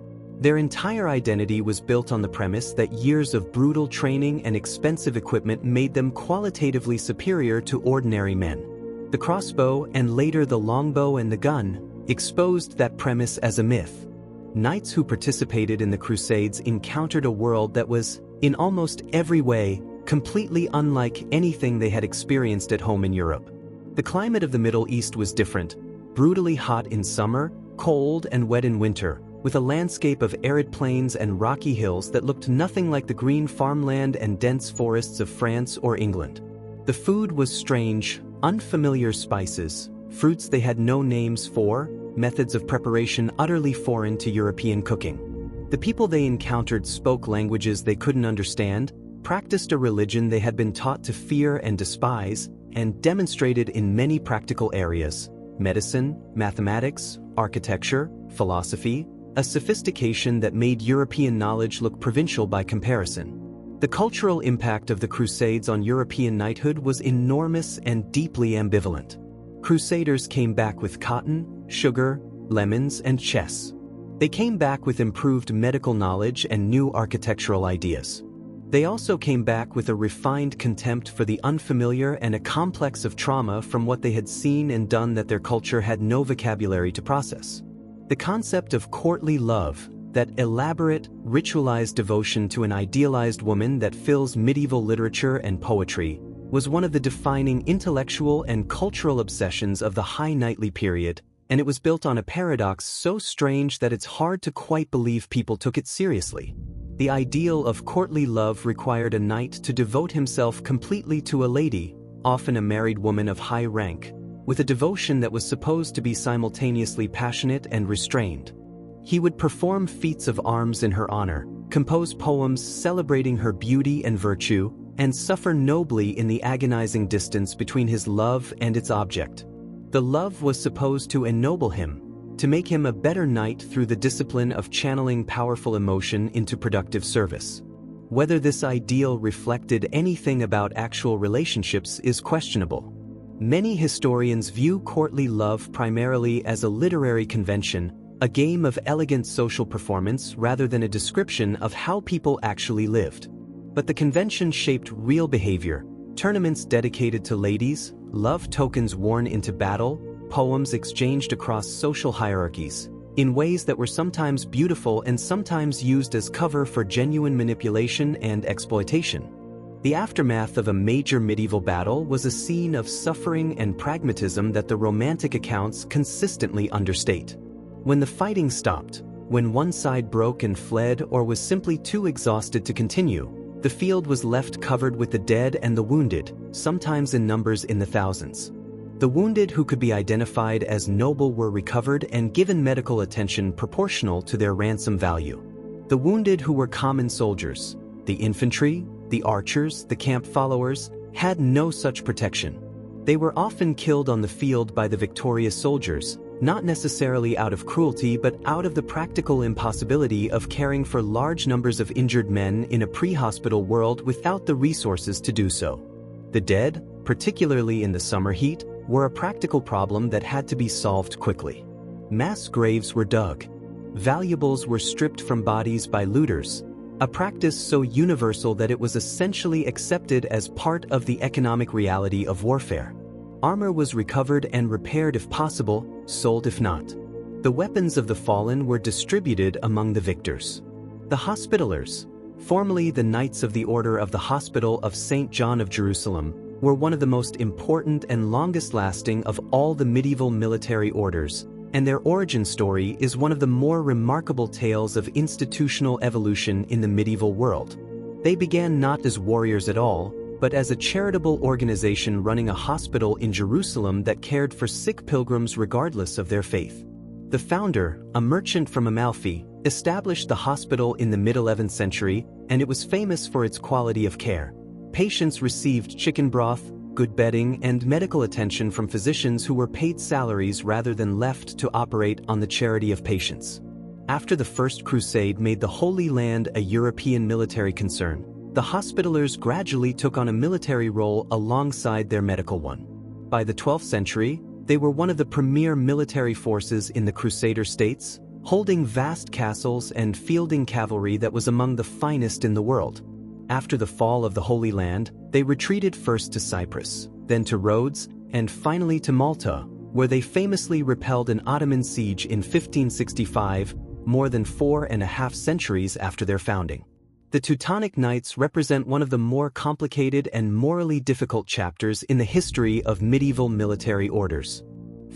Their entire identity was built on the premise that years of brutal training and expensive equipment made them qualitatively superior to ordinary men. The crossbow, and later the longbow and the gun, exposed that premise as a myth. Knights who participated in the Crusades encountered a world that was, in almost every way, completely unlike anything they had experienced at home in Europe. The climate of the Middle East was different, brutally hot in summer, cold and wet in winter, with a landscape of arid plains and rocky hills that looked nothing like the green farmland and dense forests of France or England. The food was strange, unfamiliar spices, fruits they had no names for, methods of preparation utterly foreign to European cooking. The people they encountered spoke languages they couldn't understand, practiced a religion they had been taught to fear and despise, and demonstrated in many practical areas: medicine, mathematics, architecture, philosophy, a sophistication that made European knowledge look provincial by comparison. The cultural impact of the Crusades on European knighthood was enormous and deeply ambivalent. Crusaders came back with cotton, sugar, lemons, and chess. They came back with improved medical knowledge and new architectural ideas. They also came back with a refined contempt for the unfamiliar and a complex of trauma from what they had seen and done that their culture had no vocabulary to process. The concept of courtly love, that elaborate, ritualized devotion to an idealized woman that fills medieval literature and poetry, was one of the defining intellectual and cultural obsessions of the high knightly period, and it was built on a paradox so strange that it's hard to quite believe people took it seriously. The ideal of courtly love required a knight to devote himself completely to a lady, often a married woman of high rank, with a devotion that was supposed to be simultaneously passionate and restrained. He would perform feats of arms in her honor, compose poems celebrating her beauty and virtue, and suffer nobly in the agonizing distance between his love and its object. The love was supposed to ennoble him, to make him a better knight through the discipline of channeling powerful emotion into productive service. Whether this ideal reflected anything about actual relationships is questionable. Many historians view courtly love primarily as a literary convention, a game of elegant social performance rather than a description of how people actually lived. But the convention shaped real behavior: tournaments dedicated to ladies, love tokens worn into battle, poems exchanged across social hierarchies, in ways that were sometimes beautiful and sometimes used as cover for genuine manipulation and exploitation. The aftermath of a major medieval battle was a scene of suffering and pragmatism that the Romantic accounts consistently understate. When the fighting stopped, when one side broke and fled or was simply too exhausted to continue, the field was left covered with the dead and the wounded, sometimes in numbers in the thousands. The wounded who could be identified as noble were recovered and given medical attention proportional to their ransom value. The wounded who were common soldiers, the infantry, the archers, the camp followers, had no such protection. They were often killed on the field by the victorious soldiers, not necessarily out of cruelty but out of the practical impossibility of caring for large numbers of injured men in a pre-hospital world without the resources to do so. The dead, particularly in the summer heat, were a practical problem that had to be solved quickly. Mass graves were dug. Valuables were stripped from bodies by looters, a practice so universal that it was essentially accepted as part of the economic reality of warfare. Armor was recovered and repaired if possible, sold if not. The weapons of the fallen were distributed among the victors. The Hospitallers, formerly the Knights of the Order of the Hospital of St. John of Jerusalem, were one of the most important and longest-lasting of all the medieval military orders, and their origin story is one of the more remarkable tales of institutional evolution in the medieval world. They began not as warriors at all, but as a charitable organization running a hospital in Jerusalem that cared for sick pilgrims regardless of their faith. The founder, a merchant from Amalfi, established the hospital in the mid-11th century, and it was famous for its quality of care. Patients received chicken broth, good bedding, and medical attention from physicians who were paid salaries rather than left to operate on the charity of patients. After the First Crusade made the Holy Land a European military concern, the Hospitallers gradually took on a military role alongside their medical one. By the 12th century, they were one of the premier military forces in the Crusader states, holding vast castles and fielding cavalry that was among the finest in the world. After the fall of the Holy Land, they retreated first to Cyprus, then to Rhodes, and finally to Malta, where they famously repelled an Ottoman siege in 1565, more than 4.5 centuries after their founding. The Teutonic Knights represent one of the more complicated and morally difficult chapters in the history of medieval military orders.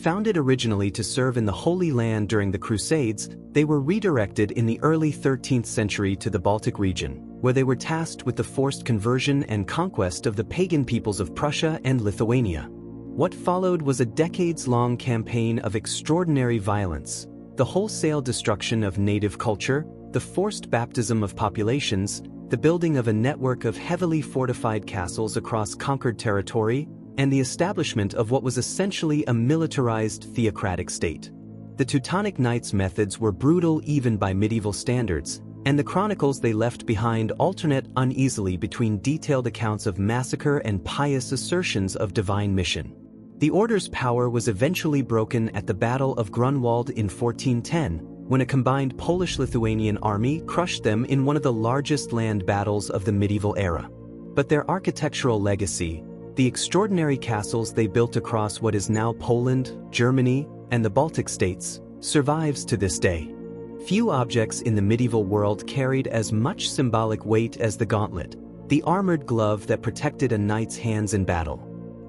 Founded originally to serve in the Holy Land during the Crusades, they were redirected in the early 13th century to the Baltic region, where they were tasked with the forced conversion and conquest of the pagan peoples of Prussia and Lithuania. What followed was a decades-long campaign of extraordinary violence, the wholesale destruction of native culture, the forced baptism of populations, the building of a network of heavily fortified castles across conquered territory, and the establishment of what was essentially a militarized theocratic state. The Teutonic Knights' methods were brutal even by medieval standards, and the chronicles they left behind alternate uneasily between detailed accounts of massacre and pious assertions of divine mission. The order's power was eventually broken at the Battle of Grunwald in 1410, when a combined Polish-Lithuanian army crushed them in one of the largest land battles of the medieval era. But their architectural legacy, the extraordinary castles they built across what is now Poland, Germany, and the Baltic states, survives to this day. Few objects in the medieval world carried as much symbolic weight as the gauntlet, the armored glove that protected a knight's hands in battle.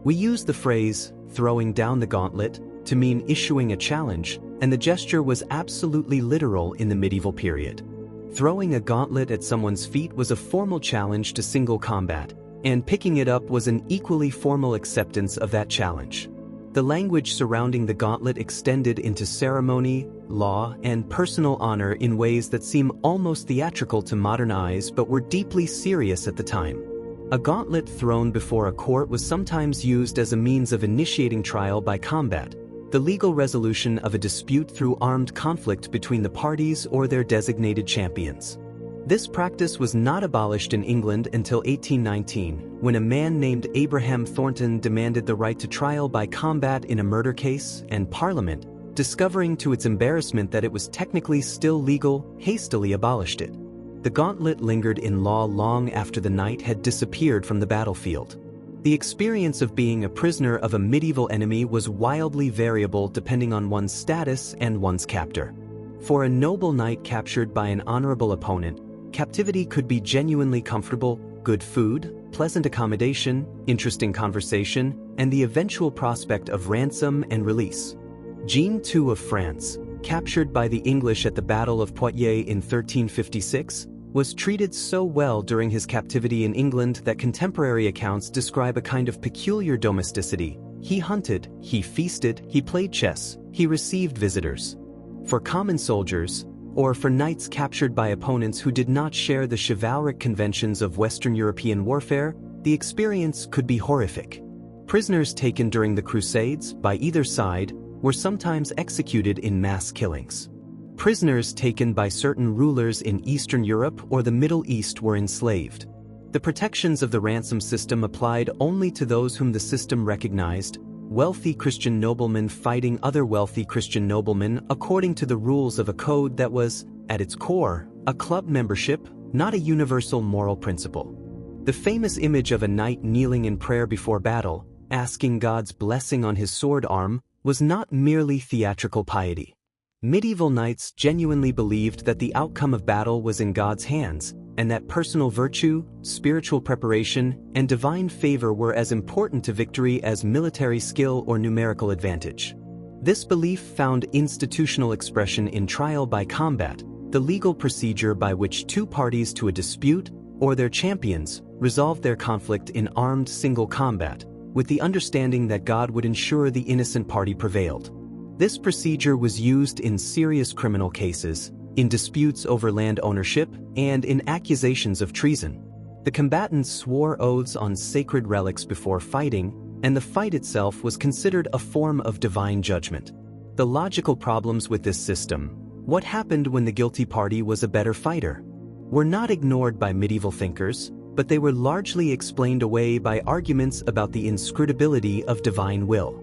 We use the phrase, throwing down the gauntlet, to mean issuing a challenge, and the gesture was absolutely literal in the medieval period. Throwing a gauntlet at someone's feet was a formal challenge to single combat, and picking it up was an equally formal acceptance of that challenge. The language surrounding the gauntlet extended into ceremony, law, and personal honor in ways that seem almost theatrical to modern eyes but were deeply serious at the time. A gauntlet thrown before a court was sometimes used as a means of initiating trial by combat, the legal resolution of a dispute through armed conflict between the parties or their designated champions. This practice was not abolished in England until 1819, when a man named Abraham Thornton demanded the right to trial by combat in a murder case, and Parliament, discovering to its embarrassment that it was technically still legal, hastily abolished it. The gauntlet lingered in law long after the knight had disappeared from the battlefield. The experience of being a prisoner of a medieval enemy was wildly variable depending on one's status and one's captor. For a noble knight captured by an honorable opponent, captivity could be genuinely comfortable, good food, pleasant accommodation, interesting conversation, and the eventual prospect of ransom and release. Jean II of France, captured by the English at the Battle of Poitiers in 1356, was treated so well during his captivity in England that contemporary accounts describe a kind of peculiar domesticity. He hunted, he feasted, he played chess, he received visitors. For common soldiers, or for knights captured by opponents who did not share the chivalric conventions of Western European warfare, the experience could be horrific. Prisoners taken during the Crusades, by either side, were sometimes executed in mass killings. Prisoners taken by certain rulers in Eastern Europe or the Middle East were enslaved. The protections of the ransom system applied only to those whom the system recognized, wealthy Christian noblemen fighting other wealthy Christian noblemen according to the rules of a code that was, at its core, a club membership, not a universal moral principle. The famous image of a knight kneeling in prayer before battle, asking God's blessing on his sword arm, was not merely theatrical piety. Medieval knights genuinely believed that the outcome of battle was in God's hands, and that personal virtue, spiritual preparation, and divine favor were as important to victory as military skill or numerical advantage. This belief found institutional expression in trial by combat, the legal procedure by which two parties to a dispute, or their champions, resolved their conflict in armed single combat, with the understanding that God would ensure the innocent party prevailed. This procedure was used in serious criminal cases, in disputes over land ownership, and in accusations of treason. The combatants swore oaths on sacred relics before fighting, and the fight itself was considered a form of divine judgment. The logical problems with this system, what happened when the guilty party was a better fighter, were not ignored by medieval thinkers, but they were largely explained away by arguments about the inscrutability of divine will.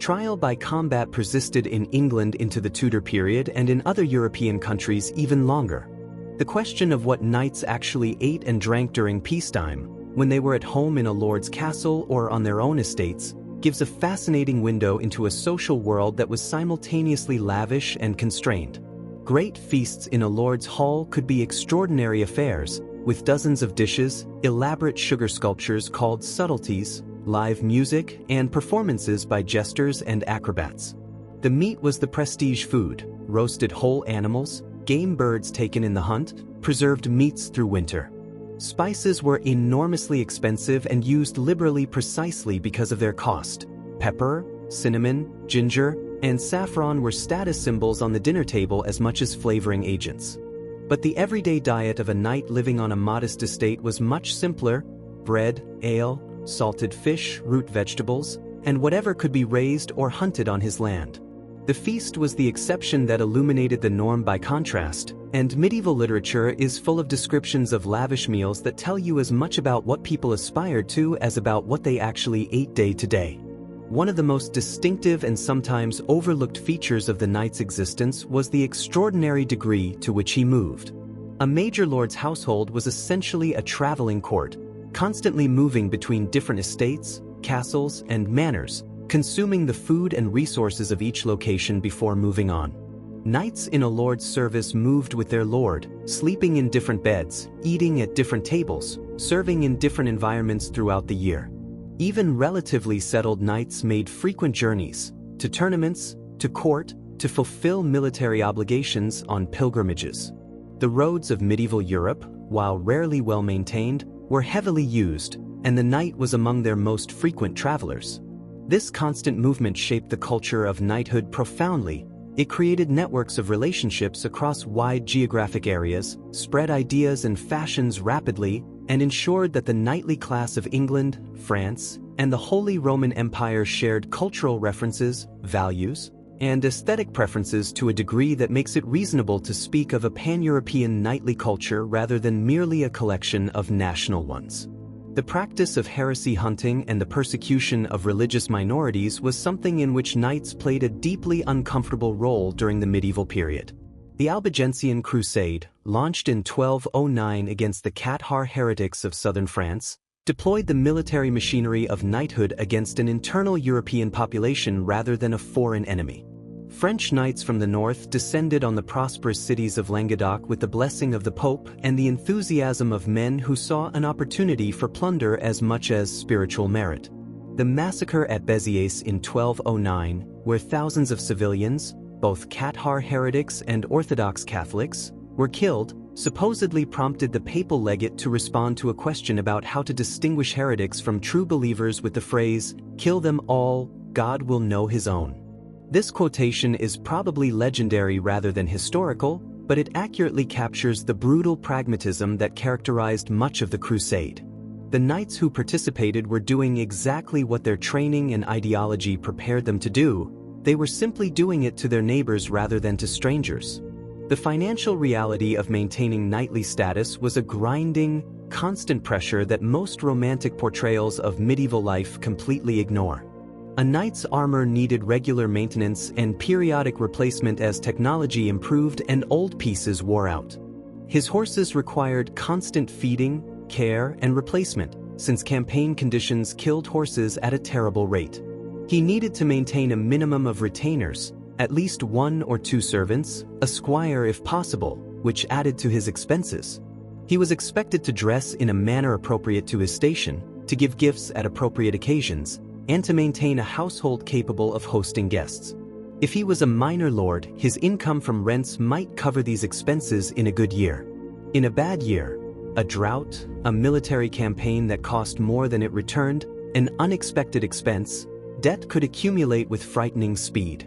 Trial by combat persisted in England into the Tudor period and in other European countries even longer. The question of what knights actually ate and drank during peacetime, when they were at home in a lord's castle or on their own estates, gives a fascinating window into a social world that was simultaneously lavish and constrained. Great feasts in a lord's hall could be extraordinary affairs, with dozens of dishes, elaborate sugar sculptures called subtleties, live music, and performances by jesters and acrobats. The meat was the prestige food, roasted whole animals, game birds taken in the hunt, preserved meats through winter. Spices were enormously expensive and used liberally precisely because of their cost. Pepper, cinnamon, ginger, and saffron were status symbols on the dinner table as much as flavoring agents. But the everyday diet of a knight living on a modest estate was much simpler: bread, ale, salted fish, root vegetables, and whatever could be raised or hunted on his land. The feast was the exception that illuminated the norm by contrast, and medieval literature is full of descriptions of lavish meals that tell you as much about what people aspired to as about what they actually ate day to day. One of the most distinctive and sometimes overlooked features of the knight's existence was the extraordinary degree to which he moved. A major lord's household was essentially a traveling court, constantly moving between different estates, castles, and manors, consuming the food and resources of each location before moving on. Knights in a lord's service moved with their lord, sleeping in different beds, eating at different tables, serving in different environments throughout the year. Even relatively settled knights made frequent journeys, to tournaments, to court, to fulfill military obligations on pilgrimages. The roads of medieval Europe, while rarely well maintained, were heavily used, and the knight was among their most frequent travelers. This constant movement shaped the culture of knighthood profoundly. It created networks of relationships across wide geographic areas, spread ideas and fashions rapidly, and ensured that the knightly class of England, France, and the Holy Roman Empire shared cultural references, values, and aesthetic preferences to a degree that makes it reasonable to speak of a pan-European knightly culture rather than merely a collection of national ones. The practice of heresy hunting and the persecution of religious minorities was something in which knights played a deeply uncomfortable role during the medieval period. The Albigensian Crusade, launched in 1209 against the Cathar heretics of southern France, deployed the military machinery of knighthood against an internal European population rather than a foreign enemy. French knights from the north descended on the prosperous cities of Languedoc with the blessing of the Pope and the enthusiasm of men who saw an opportunity for plunder as much as spiritual merit. The massacre at Béziers in 1209, where thousands of civilians, both Cathar heretics and Orthodox Catholics, were killed, supposedly prompted the papal legate to respond to a question about how to distinguish heretics from true believers with the phrase, "Kill them all, God will know his own." This quotation is probably legendary rather than historical, but it accurately captures the brutal pragmatism that characterized much of the crusade. The knights who participated were doing exactly what their training and ideology prepared them to do. They were simply doing it to their neighbors rather than to strangers. The financial reality of maintaining knightly status was a grinding, constant pressure that most romantic portrayals of medieval life completely ignore. A knight's armor needed regular maintenance and periodic replacement as technology improved and old pieces wore out. His horses required constant feeding, care, and replacement, since campaign conditions killed horses at a terrible rate. He needed to maintain a minimum of retainers, at least 1 or 2 servants, a squire if possible, which added to his expenses. He was expected to dress in a manner appropriate to his station, to give gifts at appropriate occasions, and to maintain a household capable of hosting guests. If he was a minor lord, his income from rents might cover these expenses in a good year. In a bad year, a drought, a military campaign that cost more than it returned, an unexpected expense, debt could accumulate with frightening speed.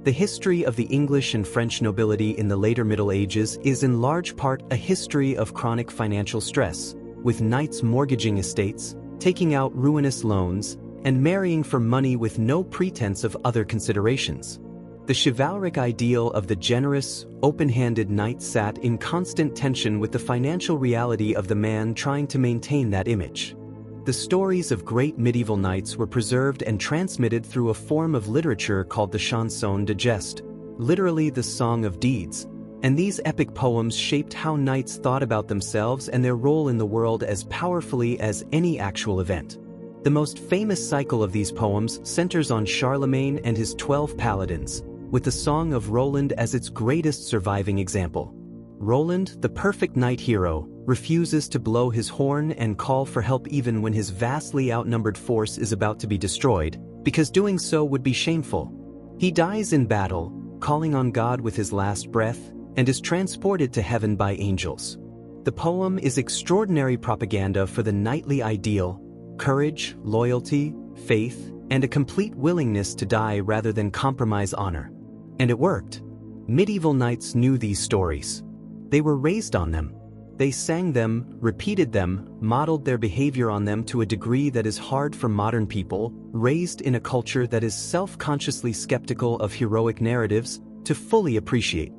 The history of the English and French nobility in the later Middle Ages is in large part a history of chronic financial stress, with knights mortgaging estates, taking out ruinous loans, and marrying for money with no pretense of other considerations. The chivalric ideal of the generous, open-handed knight sat in constant tension with the financial reality of the man trying to maintain that image. The stories of great medieval knights were preserved and transmitted through a form of literature called the chanson de geste, literally the song of deeds, and these epic poems shaped how knights thought about themselves and their role in the world as powerfully as any actual event. The most famous cycle of these poems centers on Charlemagne and his 12 paladins, with the Song of Roland as its greatest surviving example. Roland, the perfect knight hero, refuses to blow his horn and call for help even when his vastly outnumbered force is about to be destroyed, because doing so would be shameful. He dies in battle, calling on God with his last breath, and is transported to heaven by angels. The poem is extraordinary propaganda for the knightly ideal: courage, loyalty, faith, and a complete willingness to die rather than compromise honor. And it worked. Medieval knights knew these stories. They were raised on them. They sang them, repeated them, modeled their behavior on them to a degree that is hard for modern people, raised in a culture that is self-consciously skeptical of heroic narratives, to fully appreciate.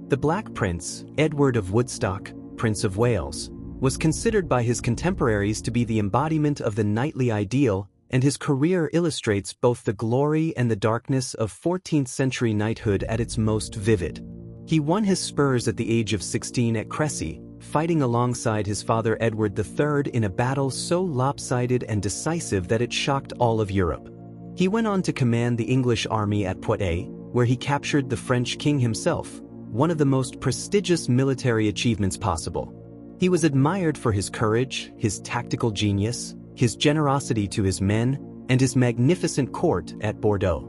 The Black Prince, Edward of Woodstock, Prince of Wales, was considered by his contemporaries to be the embodiment of the knightly ideal, and his career illustrates both the glory and the darkness of 14th-century knighthood at its most vivid. He won his spurs at the age of 16 at Crécy, fighting alongside his father Edward III in a battle so lopsided and decisive that it shocked all of Europe. He went on to command the English army at Poitiers, where he captured the French king himself, one of the most prestigious military achievements possible. He was admired for his courage, his tactical genius, his generosity to his men, and his magnificent court at Bordeaux.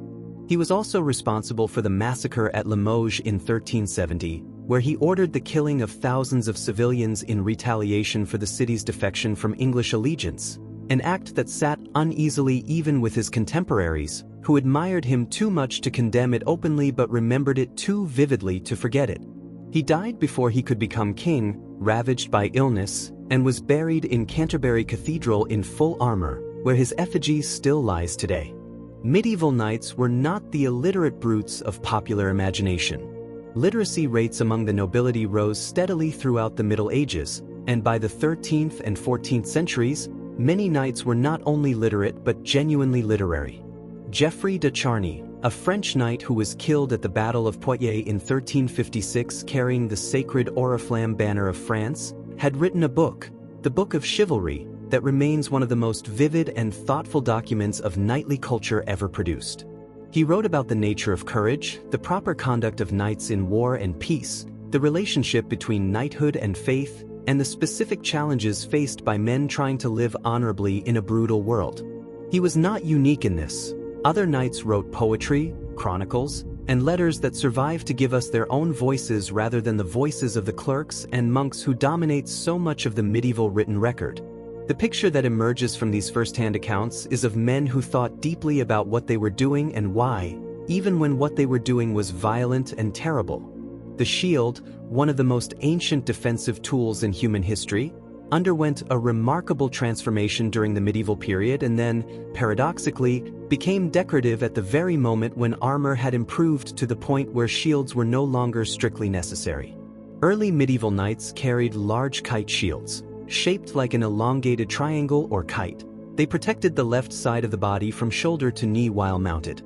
He was also responsible for the massacre at Limoges in 1370, where he ordered the killing of thousands of civilians in retaliation for the city's defection from English allegiance, an act that sat uneasily even with his contemporaries, who admired him too much to condemn it openly but remembered it too vividly to forget it. He died before he could become king, ravaged by illness, and was buried in Canterbury Cathedral in full armor, where his effigy still lies today. Medieval knights were not the illiterate brutes of popular imagination. Literacy rates among the nobility rose steadily throughout the Middle Ages, and by the 13th and 14th centuries, many knights were not only literate but genuinely literary. Geoffrey de Charny, a French knight who was killed at the Battle of Poitiers in 1356 carrying the sacred oriflamme banner of France, had written a book, the Book of Chivalry, that remains one of the most vivid and thoughtful documents of knightly culture ever produced. He wrote about the nature of courage, the proper conduct of knights in war and peace, the relationship between knighthood and faith, and the specific challenges faced by men trying to live honorably in a brutal world. He was not unique in this. Other knights wrote poetry, chronicles, and letters that survive to give us their own voices rather than the voices of the clerks and monks who dominate so much of the medieval written record. The picture that emerges from these first-hand accounts is of men who thought deeply about what they were doing and why, even when what they were doing was violent and terrible. The shield, one of the most ancient defensive tools in human history, underwent a remarkable transformation during the medieval period and then, paradoxically, became decorative at the very moment when armor had improved to the point where shields were no longer strictly necessary. Early medieval knights carried large kite shields, shaped like an elongated triangle or kite. They protected the left side of the body from shoulder to knee while mounted.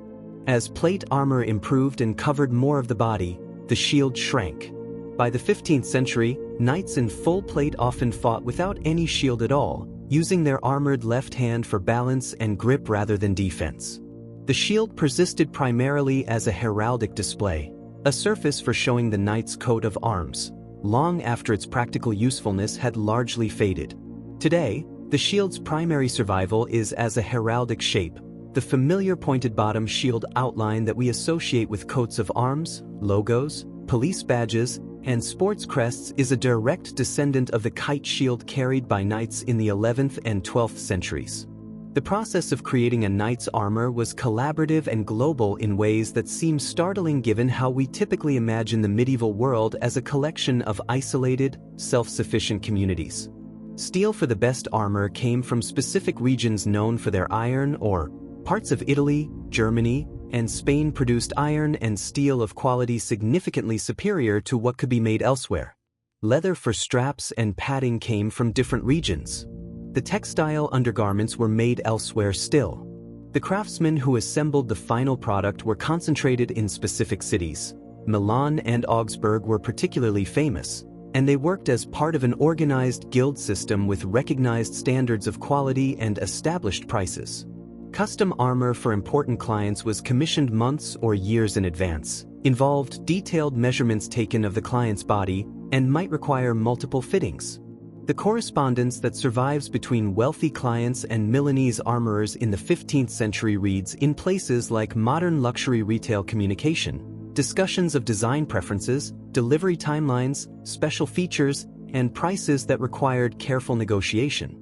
As plate armor improved and covered more of the body, the shield shrank. By the 15th century, knights in full plate often fought without any shield at all, using their armored left hand for balance and grip rather than defense. The shield persisted primarily as a heraldic display, a surface for showing the knight's coat of arms, long after its practical usefulness had largely faded. Today, the shield's primary survival is as a heraldic shape, the familiar pointed bottom shield outline that we associate with coats of arms, logos, police badges, and sports crests is a direct descendant of the kite shield carried by knights in the 11th and 12th centuries. The process of creating a knight's armor was collaborative and global in ways that seem startling given how we typically imagine the medieval world as a collection of isolated, self-sufficient communities. Steel for the best armor came from specific regions known for their iron, or parts of Italy, Germany, and Spain produced iron and steel of quality significantly superior to what could be made elsewhere. Leather for straps and padding came from different regions. The textile undergarments were made elsewhere still. The craftsmen who assembled the final product were concentrated in specific cities. Milan and Augsburg were particularly famous, and they worked as part of an organized guild system with recognized standards of quality and established prices. Custom armor for important clients was commissioned months or years in advance, involved detailed measurements taken of the client's body, and might require multiple fittings. The correspondence that survives between wealthy clients and Milanese armorers in the 15th century reads in places like modern luxury retail communication, discussions of design preferences, delivery timelines, special features, and prices that required careful negotiation.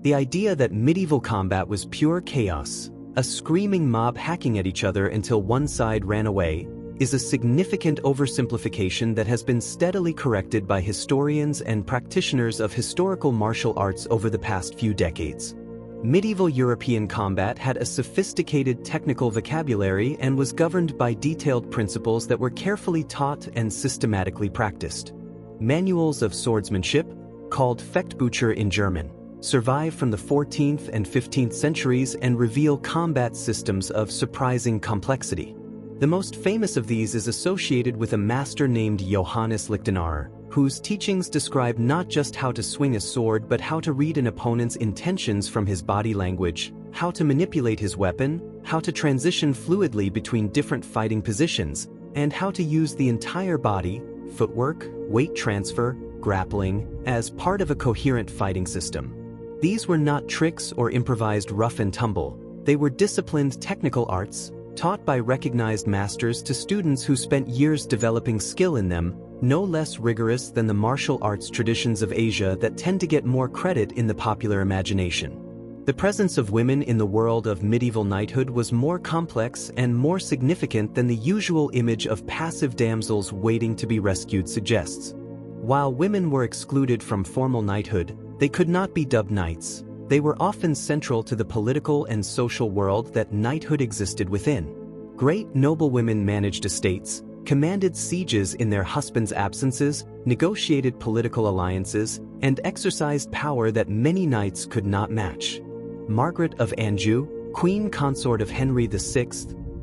The idea that medieval combat was pure chaos, a screaming mob hacking at each other until one side ran away, is a significant oversimplification that has been steadily corrected by historians and practitioners of historical martial arts over the past few decades. Medieval European combat had a sophisticated technical vocabulary and was governed by detailed principles that were carefully taught and systematically practiced. Manuals of swordsmanship, called Fechtbücher in German, survive from the 14th and 15th centuries and reveal combat systems of surprising complexity. The most famous of these is associated with a master named Johannes Lichtenauer, whose teachings describe not just how to swing a sword but how to read an opponent's intentions from his body language, how to manipulate his weapon, how to transition fluidly between different fighting positions, and how to use the entire body, footwork, weight transfer, grappling, as part of a coherent fighting system. These were not tricks or improvised rough and tumble, they were disciplined technical arts, taught by recognized masters to students who spent years developing skill in them, no less rigorous than the martial arts traditions of Asia that tend to get more credit in the popular imagination. The presence of women in the world of medieval knighthood was more complex and more significant than the usual image of passive damsels waiting to be rescued suggests. While women were excluded from formal knighthood, they could not be dubbed knights. They were often central to the political and social world that knighthood existed within. Great noblewomen managed estates, commanded sieges in their husbands' absences, negotiated political alliances, and exercised power that many knights could not match. Margaret of Anjou, queen consort of Henry VI,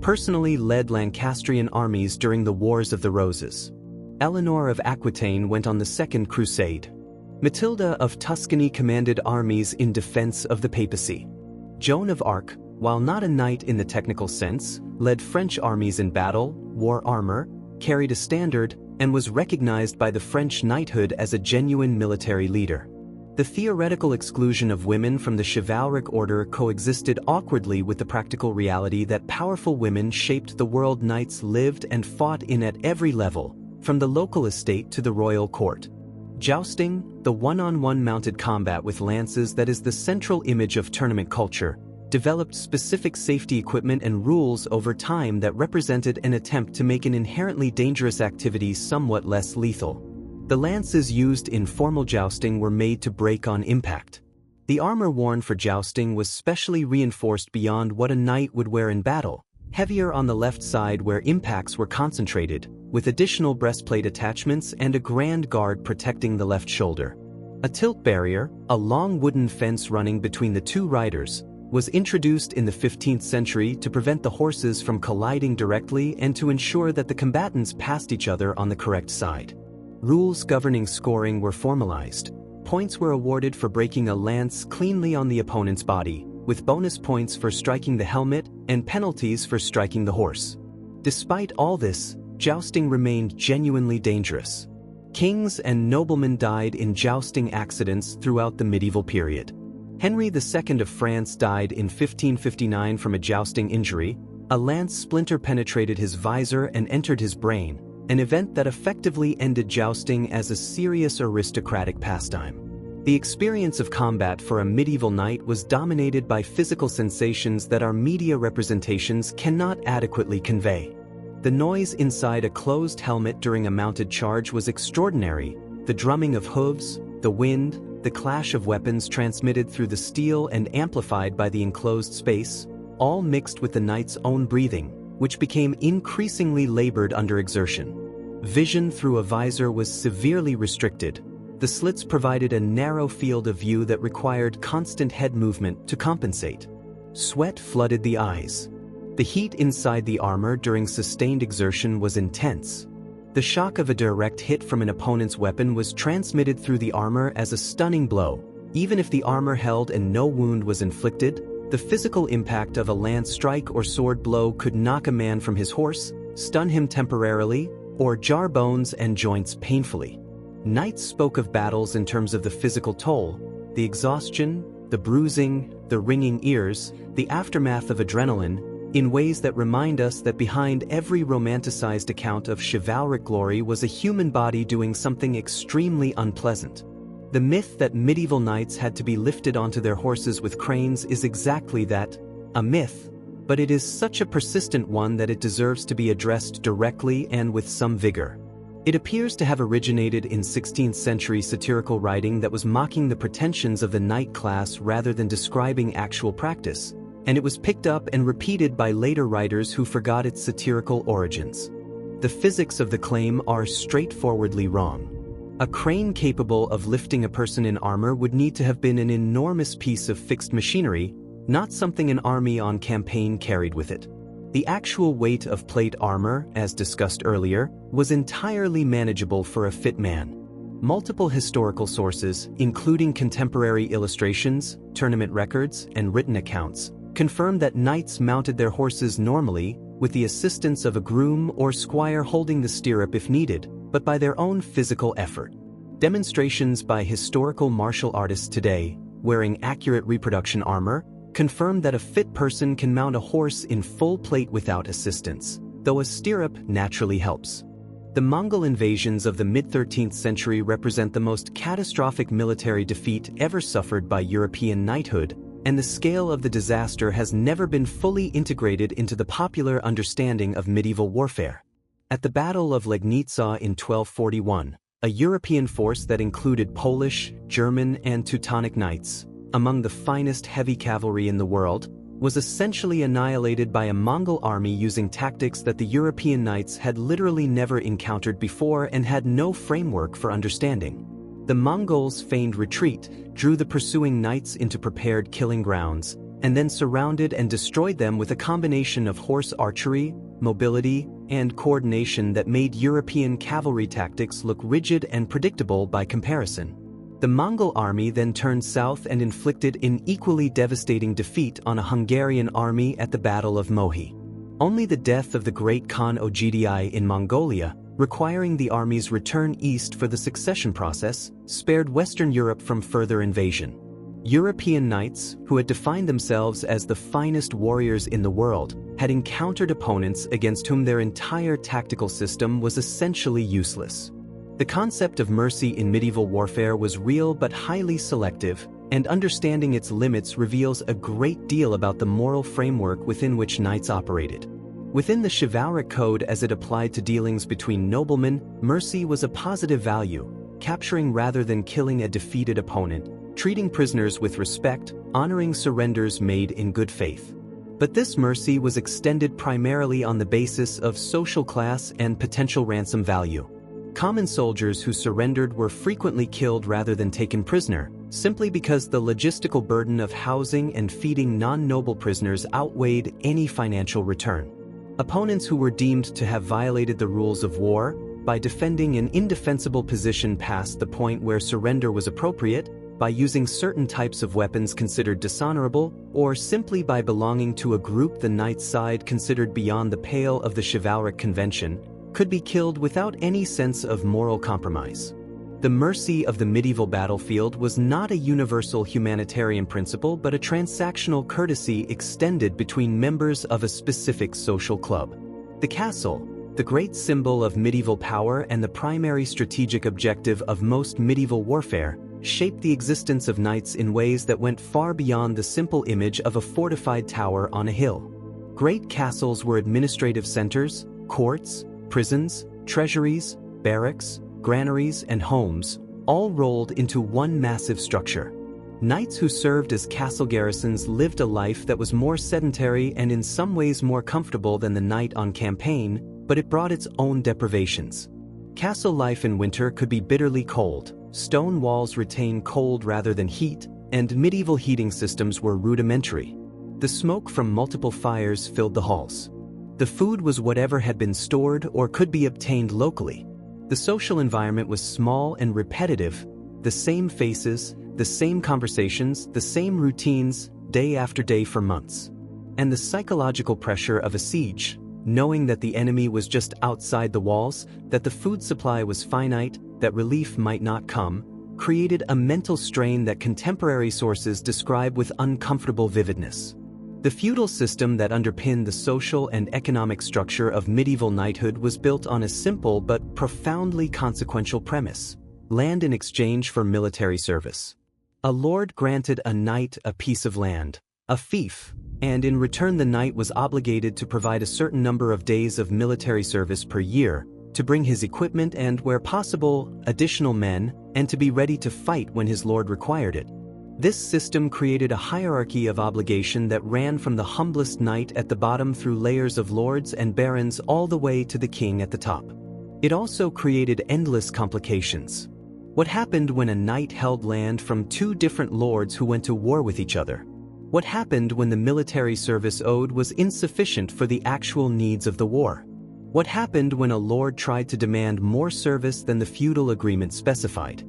personally led Lancastrian armies during the Wars of the Roses. Eleanor of Aquitaine went on the Second Crusade. Matilda of Tuscany commanded armies in defense of the papacy. Joan of Arc, while not a knight in the technical sense, led French armies in battle, wore armor, carried a standard, and was recognized by the French knighthood as a genuine military leader. The theoretical exclusion of women from the chivalric order coexisted awkwardly with the practical reality that powerful women shaped the world knights lived and fought in at every level, from the local estate to the royal court. Jousting, the one-on-one mounted combat with lances that is the central image of tournament culture, developed specific safety equipment and rules over time that represented an attempt to make an inherently dangerous activity somewhat less lethal. The lances used in formal jousting were made to break on impact. The armor worn for jousting was specially reinforced beyond what a knight would wear in battle, heavier on the left side where impacts were concentrated, with additional breastplate attachments and a grand guard protecting the left shoulder. A tilt barrier, a long wooden fence running between the two riders, was introduced in the 15th century to prevent the horses from colliding directly and to ensure that the combatants passed each other on the correct side. Rules governing scoring were formalized. Points were awarded for breaking a lance cleanly on the opponent's body, with bonus points for striking the helmet and penalties for striking the horse. Despite all this, jousting remained genuinely dangerous. Kings and noblemen died in jousting accidents throughout the medieval period. Henry II of France died in 1559 from a jousting injury. A lance splinter penetrated his visor and entered his brain, an event that effectively ended jousting as a serious aristocratic pastime. The experience of combat for a medieval knight was dominated by physical sensations that our media representations cannot adequately convey. The noise inside a closed helmet during a mounted charge was extraordinary. The drumming of hooves, the wind, the clash of weapons transmitted through the steel and amplified by the enclosed space, all mixed with the knight's own breathing, which became increasingly labored under exertion. Vision through a visor was severely restricted. The slits provided a narrow field of view that required constant head movement to compensate. Sweat flooded the eyes. The heat inside the armor during sustained exertion was intense. The shock of a direct hit from an opponent's weapon was transmitted through the armor as a stunning blow. Even if the armor held and no wound was inflicted, the physical impact of a lance strike or sword blow could knock a man from his horse, stun him temporarily, or jar bones and joints painfully. Knights spoke of battles in terms of the physical toll, the exhaustion, the bruising, the ringing ears, the aftermath of adrenaline, in ways that remind us that behind every romanticized account of chivalric glory was a human body doing something extremely unpleasant. The myth that medieval knights had to be lifted onto their horses with cranes is exactly that, a myth, but it is such a persistent one that it deserves to be addressed directly and with some vigor. It appears to have originated in 16th century satirical writing that was mocking the pretensions of the knight class rather than describing actual practice, and it was picked up and repeated by later writers who forgot its satirical origins. The physics of the claim are straightforwardly wrong. A crane capable of lifting a person in armor would need to have been an enormous piece of fixed machinery, not something an army on campaign carried with it. The actual weight of plate armor, as discussed earlier, was entirely manageable for a fit man. Multiple historical sources, including contemporary illustrations, tournament records, and written accounts, confirm that knights mounted their horses normally, with the assistance of a groom or squire holding the stirrup if needed, but by their own physical effort. Demonstrations by historical martial artists today, wearing accurate reproduction armor, confirm that a fit person can mount a horse in full plate without assistance, though a stirrup naturally helps. The Mongol invasions of the mid-13th century represent the most catastrophic military defeat ever suffered by European knighthood, and the scale of the disaster has never been fully integrated into the popular understanding of medieval warfare. At the Battle of Legnica in 1241, a European force that included Polish, German, and Teutonic knights, among the finest heavy cavalry in the world, was essentially annihilated by a Mongol army using tactics that the European knights had literally never encountered before and had no framework for understanding. The Mongols' feigned retreat drew the pursuing knights into prepared killing grounds, and then surrounded and destroyed them with a combination of horse archery, mobility, and coordination that made European cavalry tactics look rigid and predictable by comparison. The Mongol army then turned south and inflicted an equally devastating defeat on a Hungarian army at the Battle of Mohi. Only the death of the great Khan Ogidi in Mongolia, requiring the army's return east for the succession process, spared Western Europe from further invasion. European knights, who had defined themselves as the finest warriors in the world, had encountered opponents against whom their entire tactical system was essentially useless. The concept of mercy in medieval warfare was real but highly selective, and understanding its limits reveals a great deal about the moral framework within which knights operated. Within the chivalric code as it applied to dealings between noblemen, mercy was a positive value, capturing rather than killing a defeated opponent, treating prisoners with respect, honoring surrenders made in good faith. But this mercy was extended primarily on the basis of social class and potential ransom value. Common soldiers who surrendered were frequently killed rather than taken prisoner, simply because the logistical burden of housing and feeding non-noble prisoners outweighed any financial return. Opponents who were deemed to have violated the rules of war, by defending an indefensible position past the point where surrender was appropriate, by using certain types of weapons considered dishonorable, or simply by belonging to a group the knight's side considered beyond the pale of the chivalric convention, could be killed without any sense of moral compromise. The mercy of the medieval battlefield was not a universal humanitarian principle but a transactional courtesy extended between members of a specific social club. The castle, the great symbol of medieval power and the primary strategic objective of most medieval warfare, shaped the existence of knights in ways that went far beyond the simple image of a fortified tower on a hill. Great castles were administrative centers, courts, prisons, treasuries, barracks, granaries, and homes, all rolled into one massive structure. Knights who served as castle garrisons lived a life that was more sedentary and in some ways more comfortable than the knight on campaign, but it brought its own deprivations. Castle life in winter could be bitterly cold, stone walls retain cold rather than heat, and medieval heating systems were rudimentary. The smoke from multiple fires filled the halls. The food was whatever had been stored or could be obtained locally. The social environment was small and repetitive, the same faces, the same conversations, the same routines, day after day for months. And the psychological pressure of a siege, knowing that the enemy was just outside the walls, that the food supply was finite, that relief might not come, created a mental strain that contemporary sources describe with uncomfortable vividness. The feudal system that underpinned the social and economic structure of medieval knighthood was built on a simple but profoundly consequential premise: land in exchange for military service. A lord granted a knight a piece of land, a fief, and in return the knight was obligated to provide a certain number of days of military service per year, to bring his equipment and, where possible, additional men, and to be ready to fight when his lord required it. This system created a hierarchy of obligation that ran from the humblest knight at the bottom through layers of lords and barons all the way to the king at the top. It also created endless complications. What happened when a knight held land from two different lords who went to war with each other? What happened when the military service owed was insufficient for the actual needs of the war? What happened when a lord tried to demand more service than the feudal agreement specified?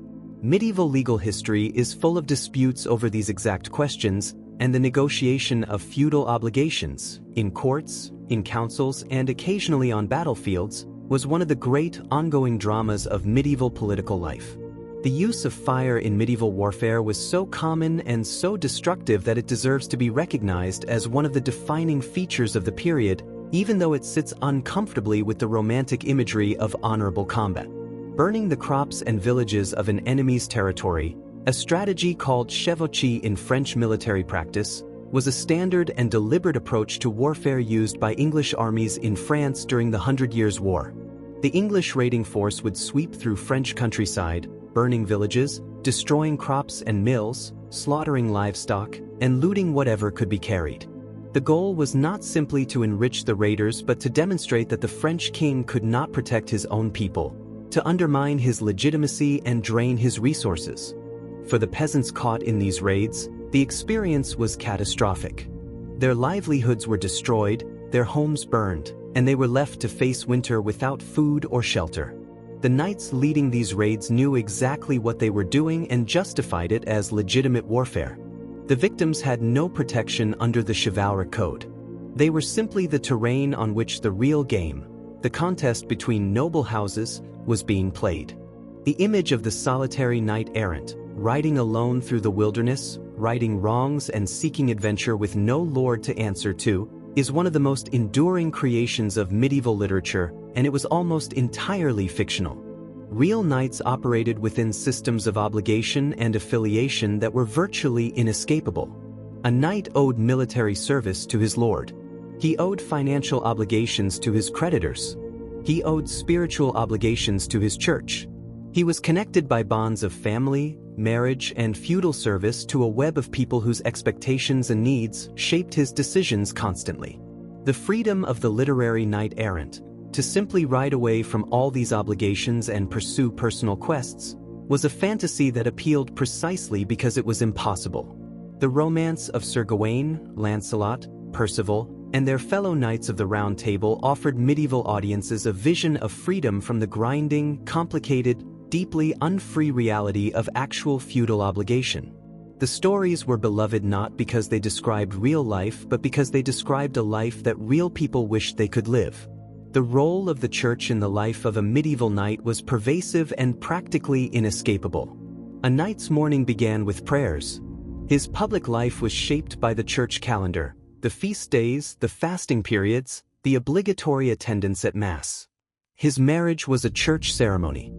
Medieval legal history is full of disputes over these exact questions, and the negotiation of feudal obligations, in courts, in councils, and occasionally on battlefields, was one of the great ongoing dramas of medieval political life. The use of fire in medieval warfare was so common and so destructive that it deserves to be recognized as one of the defining features of the period, even though it sits uncomfortably with the romantic imagery of honorable combat. Burning the crops and villages of an enemy's territory, A strategy called chevauchée in French military practice was a standard and deliberate approach to warfare used by English armies in France during the Hundred Years' War. The English raiding force would sweep through French countryside, burning villages, destroying crops and mills, slaughtering livestock, and looting whatever could be carried. The goal was not simply to enrich the raiders but to demonstrate that the French king could not protect his own people, to undermine his legitimacy and drain his resources. For the peasants caught in these raids, the experience was catastrophic. Their livelihoods were destroyed, their homes burned, and they were left to face winter without food or shelter. The knights leading these raids knew exactly what they were doing and justified it as legitimate warfare. The victims had no protection under the chivalric code. They were simply the terrain on which the real game, the contest between noble houses, was being played. The image of the solitary knight-errant, riding alone through the wilderness, righting wrongs and seeking adventure with no lord to answer to, is one of the most enduring creations of medieval literature, and it was almost entirely fictional. Real knights operated within systems of obligation and affiliation that were virtually inescapable. A knight owed military service to his lord. He owed financial obligations to his creditors. He owed spiritual obligations to his church. He was connected by bonds of family, marriage, and feudal service to a web of people whose expectations and needs shaped his decisions constantly. The freedom of the literary knight-errant, to simply ride away from all these obligations and pursue personal quests, was a fantasy that appealed precisely because it was impossible. The romance of Sir Gawain, Lancelot, Percival, and their fellow knights of the Round Table offered medieval audiences a vision of freedom from the grinding, complicated, deeply unfree reality of actual feudal obligation. The stories were beloved not because they described real life but because they described a life that real people wished they could live. The role of the church in the life of a medieval knight was pervasive and practically inescapable. A knight's morning began with prayers. His public life was shaped by the church calendar, the feast days, the fasting periods, the obligatory attendance at Mass. His marriage was a church ceremony.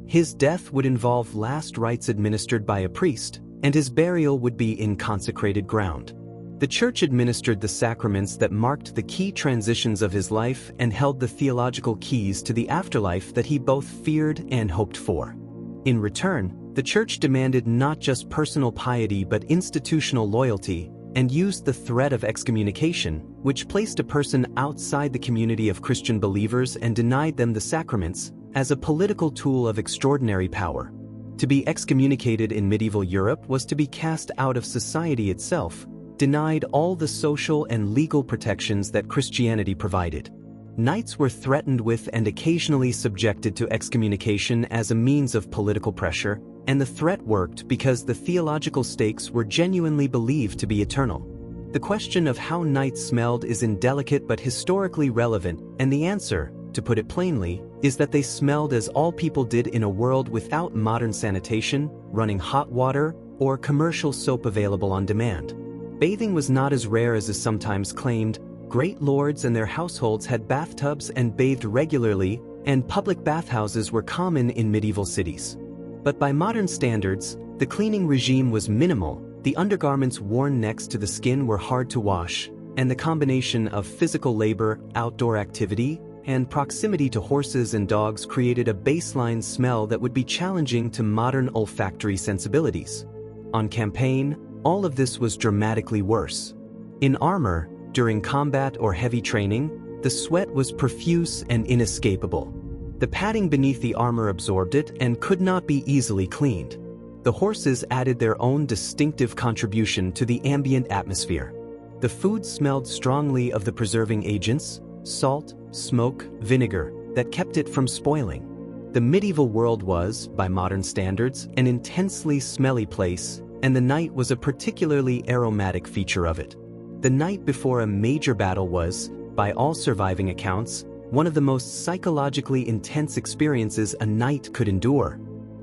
His death would involve last rites administered by a priest, and his burial would be in consecrated ground. The church administered the sacraments that marked the key transitions of his life and held the theological keys to the afterlife that he both feared and hoped for. In return, the church demanded not just personal piety but institutional loyalty, and used the threat of excommunication, which placed a person outside the community of Christian believers and denied them the sacraments, as a political tool of extraordinary power. To be excommunicated in medieval Europe was to be cast out of society itself, denied all the social and legal protections that Christianity provided. Knights were threatened with and occasionally subjected to excommunication as a means of political pressure, and the threat worked because the theological stakes were genuinely believed to be eternal. The question of how knights smelled is indelicate but historically relevant, and the answer, to put it plainly, is that they smelled as all people did in a world without modern sanitation, running hot water, or commercial soap available on demand. Bathing was not as rare as is sometimes claimed. Great lords and their households had bathtubs and bathed regularly, and public bathhouses were common in medieval cities. But by modern standards, the cleaning regime was minimal, the undergarments worn next to the skin were hard to wash, and the combination of physical labor, outdoor activity, and proximity to horses and dogs created a baseline smell that would be challenging to modern olfactory sensibilities. On campaign, all of this was dramatically worse. In armor, during combat or heavy training, the sweat was profuse and inescapable. The padding beneath the armor absorbed it and could not be easily cleaned. The horses added their own distinctive contribution to the ambient atmosphere. The food smelled strongly of the preserving agents, salt, smoke, vinegar, that kept it from spoiling. The medieval world was, by modern standards, an intensely smelly place, and the night was a particularly aromatic feature of it. The night before a major battle was, by all surviving accounts, one of the most psychologically intense experiences a knight could endure.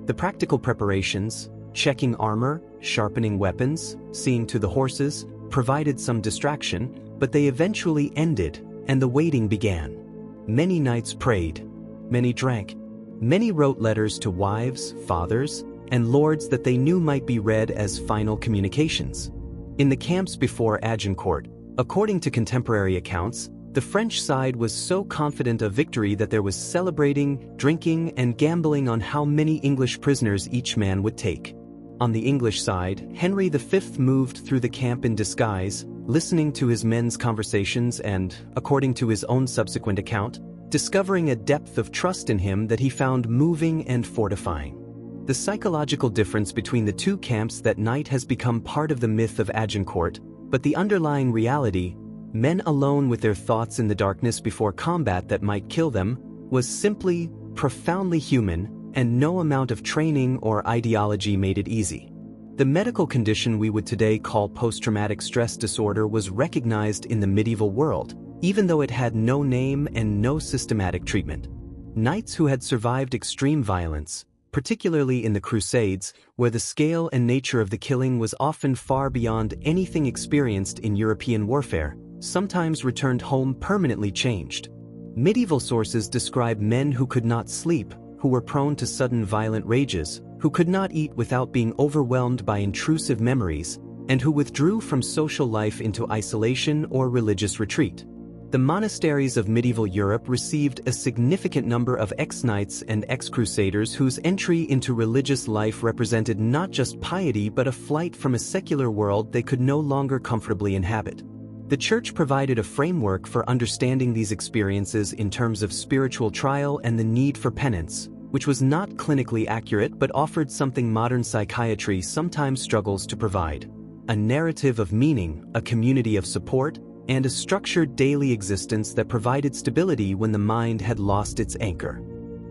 The practical preparations, checking armor, sharpening weapons, seeing to the horses, provided some distraction, but they eventually ended, and the waiting began. Many knights prayed. Many drank. Many wrote letters to wives, fathers, and lords that they knew might be read as final communications. In the camps before Agincourt, according to contemporary accounts, the French side was so confident of victory that there was celebrating, drinking, and gambling on how many English prisoners each man would take. On the English side, Henry V moved through the camp in disguise, listening to his men's conversations and, according to his own subsequent account, discovering a depth of trust in him that he found moving and fortifying. The psychological difference between the two camps that night has become part of the myth of Agincourt, but the underlying reality, men alone with their thoughts in the darkness before combat that might kill them, was simply profoundly human, and no amount of training or ideology made it easy. The medical condition we would today call post-traumatic stress disorder was recognized in the medieval world, even though it had no name and no systematic treatment. Knights who had survived extreme violence, particularly in the Crusades, where the scale and nature of the killing was often far beyond anything experienced in European warfare, sometimes returned home permanently changed. Medieval sources describe men who could not sleep, who were prone to sudden violent rages, who could not eat without being overwhelmed by intrusive memories, and who withdrew from social life into isolation or religious retreat. The monasteries of medieval Europe received a significant number of ex-knights and ex-crusaders whose entry into religious life represented not just piety but a flight from a secular world they could no longer comfortably inhabit. The Church provided a framework for understanding these experiences in terms of spiritual trial and the need for penance, which was not clinically accurate but offered something modern psychiatry sometimes struggles to provide: a narrative of meaning, a community of support, and a structured daily existence that provided stability when the mind had lost its anchor.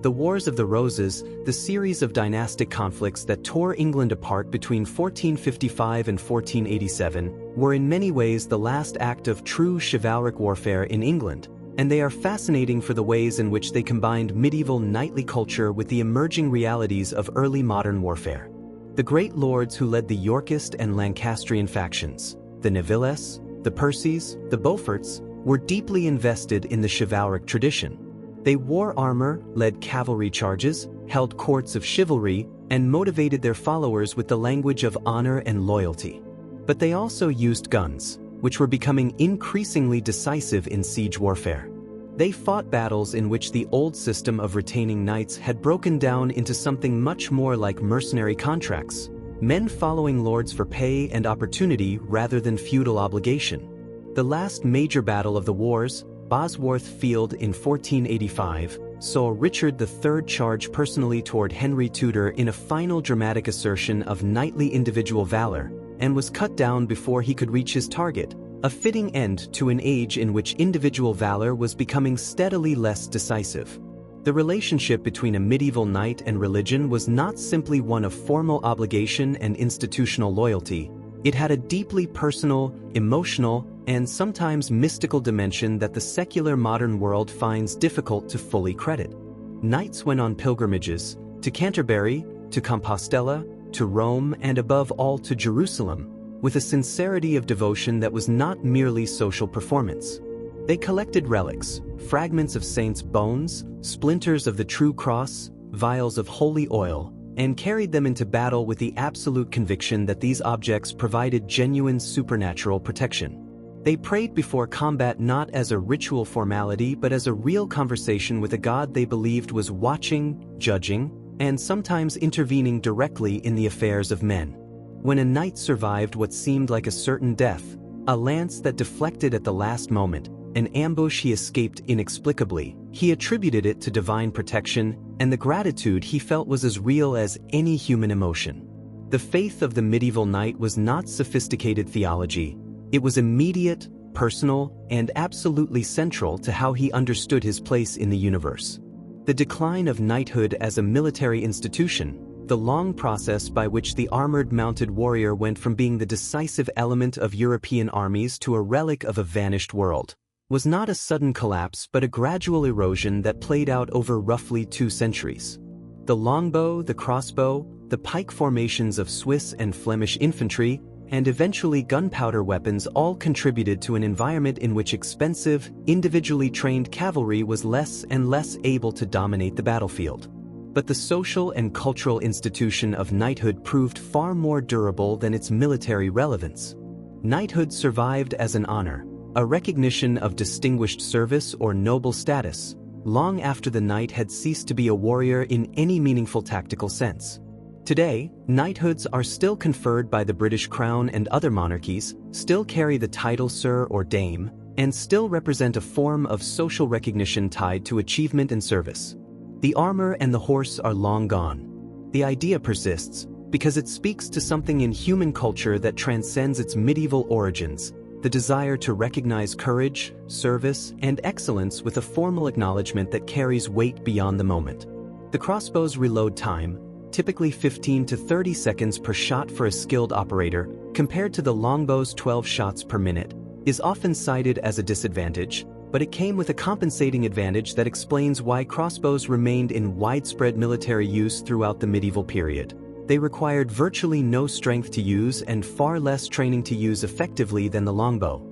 The Wars of the Roses, the series of dynastic conflicts that tore England apart between 1455 and 1487, were in many ways the last act of true chivalric warfare in England, and they are fascinating for the ways in which they combined medieval knightly culture with the emerging realities of early modern warfare. The great lords who led the Yorkist and Lancastrian factions, the Nevilles, the Percys, the Beauforts, were deeply invested in the chivalric tradition. They wore armor, led cavalry charges, held courts of chivalry, and motivated their followers with the language of honor and loyalty. But they also used guns, which were becoming increasingly decisive in siege warfare. They fought battles in which the old system of retaining knights had broken down into something much more like mercenary contracts, men following lords for pay and opportunity rather than feudal obligation. The last major battle of the wars, Bosworth Field in 1485, saw Richard III charge personally toward Henry Tudor in a final dramatic assertion of knightly individual valor, and was cut down before he could reach his target, a fitting end to an age in which individual valor was becoming steadily less decisive. The relationship between a medieval knight and religion was not simply one of formal obligation and institutional loyalty. It had a deeply personal, emotional, and sometimes mystical dimension that the secular modern world finds difficult to fully credit. Knights went on pilgrimages, to Canterbury, to Compostela, to Rome, and above all to Jerusalem, with a sincerity of devotion that was not merely social performance. They collected relics, fragments of saints' bones, splinters of the true cross, vials of holy oil, and carried them into battle with the absolute conviction that these objects provided genuine supernatural protection. They prayed before combat not as a ritual formality but as a real conversation with a God they believed was watching, judging, and sometimes intervening directly in the affairs of men. When a knight survived what seemed like a certain death, a lance that deflected at the last moment, an ambush he escaped inexplicably, he attributed it to divine protection, and the gratitude he felt was as real as any human emotion. The faith of the medieval knight was not sophisticated theology. It was immediate, personal, and absolutely central to how he understood his place in the universe. The decline of knighthood as a military institution, the long process by which the armored mounted warrior went from being the decisive element of European armies to a relic of a vanished world, was not a sudden collapse but a gradual erosion that played out over roughly 2 centuries. The longbow, the crossbow, the pike formations of Swiss and Flemish infantry, and eventually gunpowder weapons all contributed to an environment in which expensive, individually trained cavalry was less and less able to dominate the battlefield. But the social and cultural institution of knighthood proved far more durable than its military relevance. Knighthood survived as an honor, a recognition of distinguished service or noble status, long after the knight had ceased to be a warrior in any meaningful tactical sense. Today, knighthoods are still conferred by the British Crown and other monarchies, still carry the title Sir or Dame, and still represent a form of social recognition tied to achievement and service. The armor and the horse are long gone. The idea persists because it speaks to something in human culture that transcends its medieval origins, the desire to recognize courage, service, and excellence with a formal acknowledgement that carries weight beyond the moment. The crossbow's reload time, typically 15 to 30 seconds per shot for a skilled operator, compared to the longbow's 12 shots per minute, is often cited as a disadvantage, but it came with a compensating advantage that explains why crossbows remained in widespread military use throughout the medieval period. They required virtually no strength to use and far less training to use effectively than the longbow.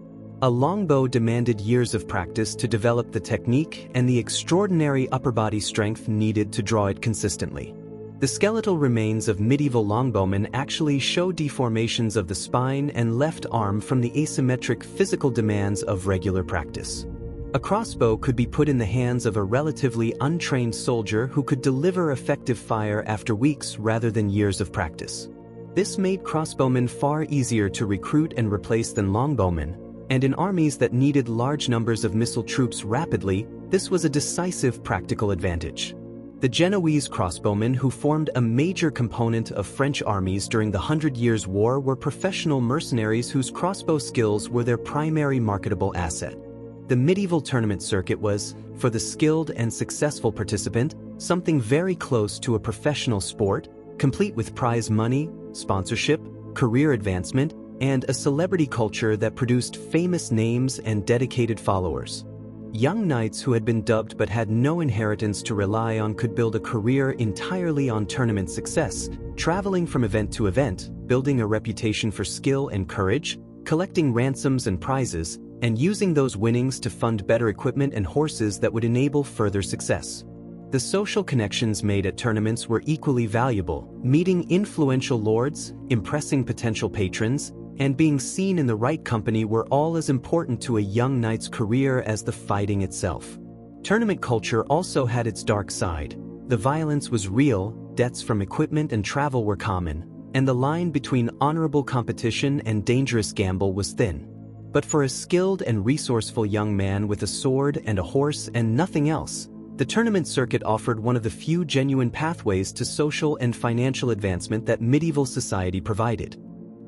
A longbow demanded years of practice to develop the technique and the extraordinary upper body strength needed to draw it consistently. The skeletal remains of medieval longbowmen actually show deformations of the spine and left arm from the asymmetric physical demands of regular practice. A crossbow could be put in the hands of a relatively untrained soldier who could deliver effective fire after weeks rather than years of practice. This made crossbowmen far easier to recruit and replace than longbowmen, and in armies that needed large numbers of missile troops rapidly, this was a decisive practical advantage. The Genoese crossbowmen who formed a major component of French armies during the 100 Years' War were professional mercenaries whose crossbow skills were their primary marketable asset. The medieval tournament circuit was, for the skilled and successful participant, something very close to a professional sport, complete with prize money, sponsorship, career advancement, and a celebrity culture that produced famous names and dedicated followers. Young knights who had been dubbed but had no inheritance to rely on could build a career entirely on tournament success, traveling from event to event, building a reputation for skill and courage, collecting ransoms and prizes, and using those winnings to fund better equipment and horses that would enable further success. The social connections made at tournaments were equally valuable, meeting influential lords, impressing potential patrons, and being seen in the right company were all as important to a young knight's career as the fighting itself. Tournament culture also had its dark side. The violence was real, debts from equipment and travel were common, and the line between honorable competition and dangerous gamble was thin. But for a skilled and resourceful young man with a sword and a horse and nothing else, the tournament circuit offered one of the few genuine pathways to social and financial advancement that medieval society provided.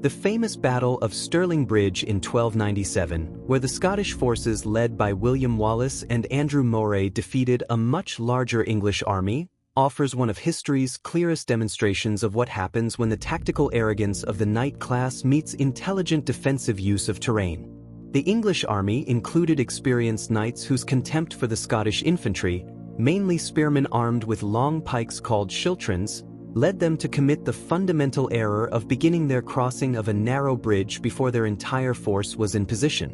The famous Battle of Stirling Bridge in 1297, where the Scottish forces led by William Wallace and Andrew Moray defeated a much larger English army, offers one of history's clearest demonstrations of what happens when the tactical arrogance of the knight class meets intelligent defensive use of terrain. The English army included experienced knights whose contempt for the Scottish infantry, mainly spearmen armed with long pikes called schiltrons, led them to commit the fundamental error of beginning their crossing of a narrow bridge before their entire force was in position.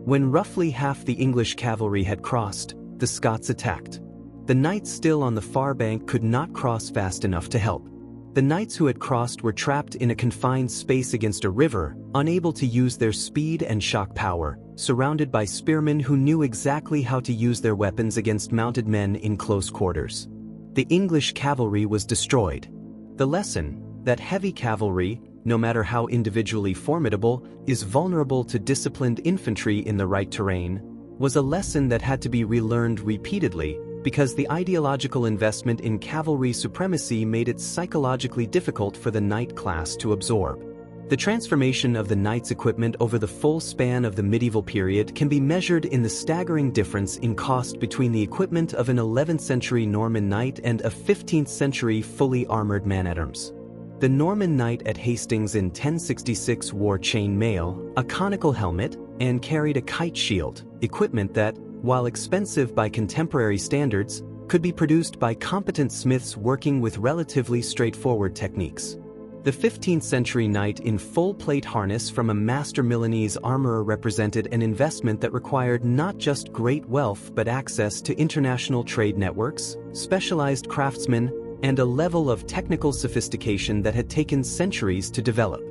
When roughly half the English cavalry had crossed, the Scots attacked. The knights still on the far bank could not cross fast enough to help. The knights who had crossed were trapped in a confined space against a river, unable to use their speed and shock power, surrounded by spearmen who knew exactly how to use their weapons against mounted men in close quarters. The English cavalry was destroyed. The lesson, that heavy cavalry, no matter how individually formidable, is vulnerable to disciplined infantry in the right terrain, was a lesson that had to be relearned repeatedly because the ideological investment in cavalry supremacy made it psychologically difficult for the knight class to absorb. The transformation of the knight's equipment over the full span of the medieval period can be measured in the staggering difference in cost between the equipment of an 11th century Norman knight and a 15th century fully armored man-at-arms. The Norman knight at Hastings in 1066 wore chain mail, a conical helmet, and carried a kite shield, equipment that, while expensive by contemporary standards, could be produced by competent smiths working with relatively straightforward techniques. The 15th century knight in full plate harness from a master Milanese armorer represented an investment that required not just great wealth but access to international trade networks, specialized craftsmen, and a level of technical sophistication that had taken centuries to develop.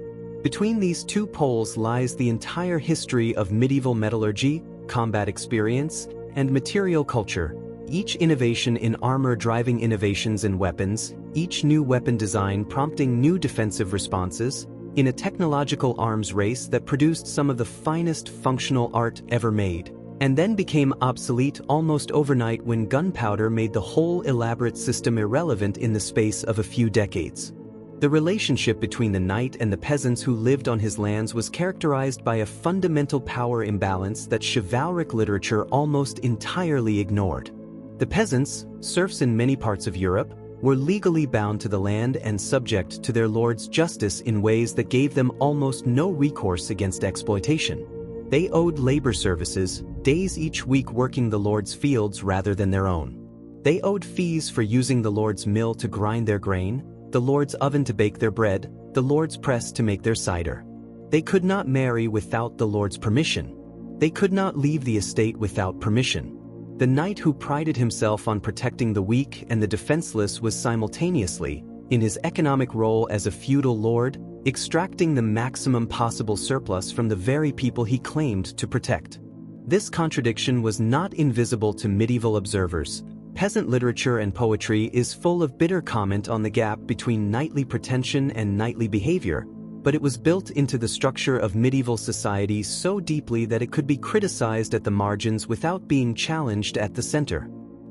Between these two poles lies the entire history of medieval metallurgy, combat experience, and material culture, each innovation in armor driving innovations in weapons, each new weapon design prompting new defensive responses, in a technological arms race that produced some of the finest functional art ever made, and then became obsolete almost overnight when gunpowder made the whole elaborate system irrelevant in the space of a few decades. The relationship between the knight and the peasants who lived on his lands was characterized by a fundamental power imbalance that chivalric literature almost entirely ignored. The peasants, serfs in many parts of Europe, were legally bound to the land and subject to their lord's justice in ways that gave them almost no recourse against exploitation. They owed labor services, days each week working the lord's fields rather than their own. They owed fees for using the lord's mill to grind their grain, the lord's oven to bake their bread, the lord's press to make their cider. They could not marry without the lord's permission. They could not leave the estate without permission. The knight who prided himself on protecting the weak and the defenseless was simultaneously, in his economic role as a feudal lord, extracting the maximum possible surplus from the very people he claimed to protect. This contradiction was not invisible to medieval observers. Peasant literature and poetry is full of bitter comment on the gap between knightly pretension and knightly behavior, but it was built into the structure of medieval society so deeply that it could be criticized at the margins without being challenged at the center.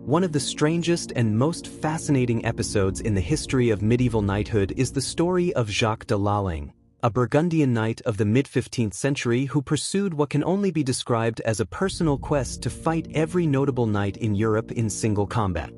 One of the strangest and most fascinating episodes in the history of medieval knighthood is the story of Jacques de Lalling, a Burgundian knight of the mid-15th century who pursued what can only be described as a personal quest to fight every notable knight in Europe in single combat.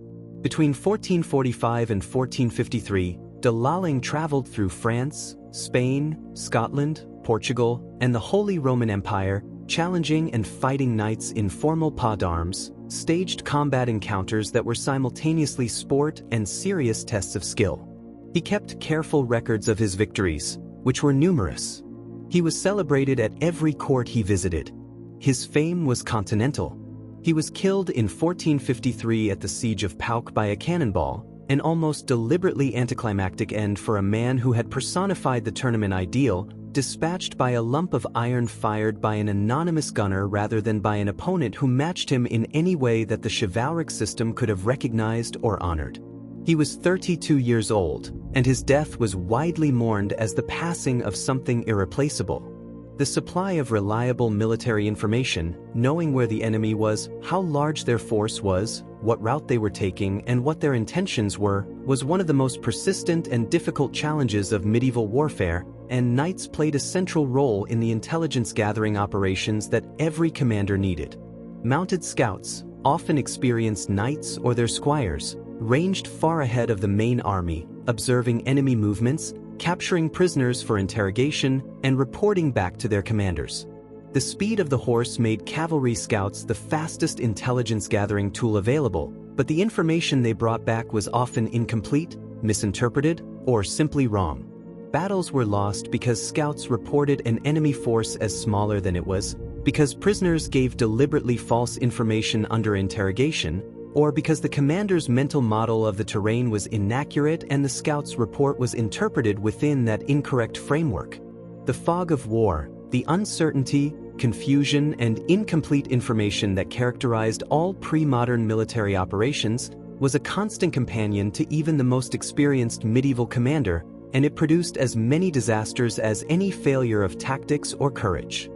Between 1445 and 1453, de Lalling traveled through France, Spain, Scotland, Portugal, and the Holy Roman Empire, challenging and fighting knights in formal pas d'armes, staged combat encounters that were simultaneously sport and serious tests of skill. He kept careful records of his victories, which were numerous. He was celebrated at every court he visited. His fame was continental. He was killed in 1453 at the Siege of Pauc by a cannonball, an almost deliberately anticlimactic end for a man who had personified the tournament ideal, dispatched by a lump of iron fired by an anonymous gunner rather than by an opponent who matched him in any way that the chivalric system could have recognized or honored. He was 32 years old, and his death was widely mourned as the passing of something irreplaceable. The supply of reliable military information, knowing where the enemy was, how large their force was, what route they were taking, and what their intentions were, was one of the most persistent and difficult challenges of medieval warfare, and knights played a central role in the intelligence-gathering operations that every commander needed. Mounted scouts, often experienced knights or their squires, ranged far ahead of the main army, observing enemy movements, capturing prisoners for interrogation, and reporting back to their commanders. The speed of the horse made cavalry scouts the fastest intelligence-gathering tool available, but the information they brought back was often incomplete, misinterpreted, or simply wrong. Battles were lost because scouts reported an enemy force as smaller than it was, because prisoners gave deliberately false information under interrogation, or because the commander's mental model of the terrain was inaccurate and the scout's report was interpreted within that incorrect framework. The fog of war, the uncertainty, confusion, and incomplete information that characterized all pre-modern military operations was a constant companion to even the most experienced medieval commander, and it produced as many disasters as any failure of tactics or courage.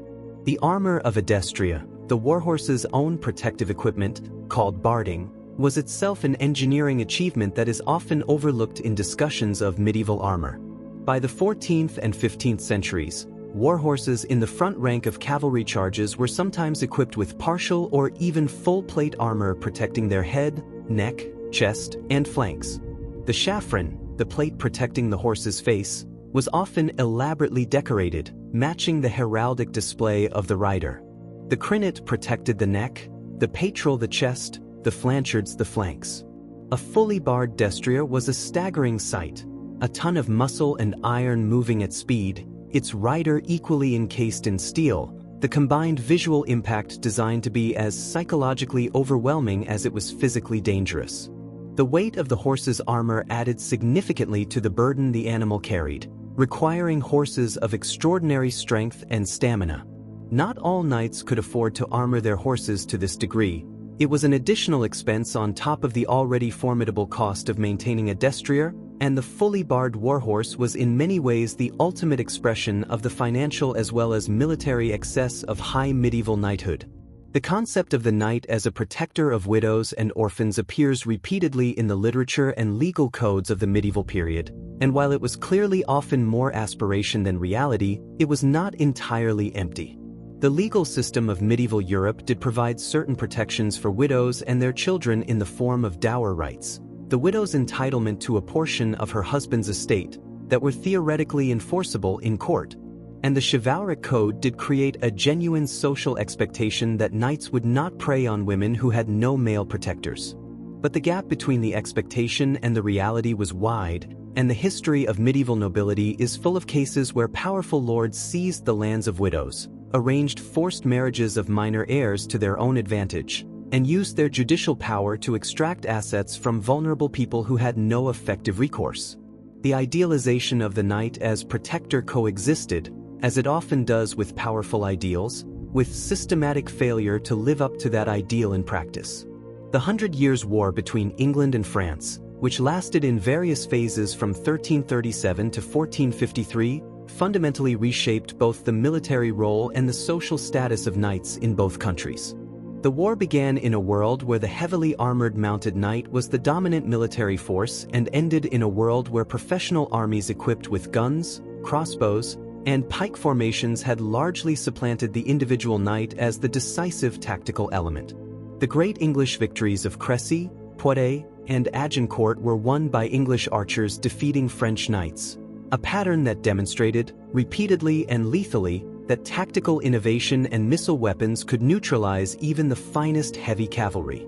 The armor of Adestria, the warhorse's own protective equipment, called barding, was itself an engineering achievement that is often overlooked in discussions of medieval armor. By the 14th and 15th centuries, warhorses in the front rank of cavalry charges were sometimes equipped with partial or even full plate armor protecting their head, neck, chest, and flanks. The chafron, the plate protecting the horse's face, was often elaborately decorated, matching the heraldic display of the rider. The crinnet protected the neck, the patral the chest, the flanchards the flanks. A fully barred destrier was a staggering sight, a ton of muscle and iron moving at speed, its rider equally encased in steel, the combined visual impact designed to be as psychologically overwhelming as it was physically dangerous. The weight of the horse's armor added significantly to the burden the animal carried, requiring horses of extraordinary strength and stamina. Not all knights could afford to armor their horses to this degree. It was an additional expense on top of the already formidable cost of maintaining a destrier, and the fully barred warhorse was in many ways the ultimate expression of the financial as well as military excess of high medieval knighthood. The concept of the knight as a protector of widows and orphans appears repeatedly in the literature and legal codes of the medieval period, and while it was clearly often more aspiration than reality, it was not entirely empty. The legal system of medieval Europe did provide certain protections for widows and their children in the form of dower rights, the widow's entitlement to a portion of her husband's estate, that were theoretically enforceable in court. And the chivalric code did create a genuine social expectation that knights would not prey on women who had no male protectors. But the gap between the expectation and the reality was wide, and the history of medieval nobility is full of cases where powerful lords seized the lands of widows, arranged forced marriages of minor heirs to their own advantage, and used their judicial power to extract assets from vulnerable people who had no effective recourse. The idealization of the knight as protector coexisted, as it often does with powerful ideals, with systematic failure to live up to that ideal in practice. The 100 Years' War between England and France, which lasted in various phases from 1337 to 1453, fundamentally reshaped both the military role and the social status of knights in both countries. The war began in a world where the heavily armored mounted knight was the dominant military force and ended in a world where professional armies equipped with guns, crossbows, and pike formations had largely supplanted the individual knight as the decisive tactical element. The great English victories of Crécy, Poitiers, and Agincourt were won by English archers defeating French knights, a pattern that demonstrated, repeatedly and lethally, that tactical innovation and missile weapons could neutralize even the finest heavy cavalry.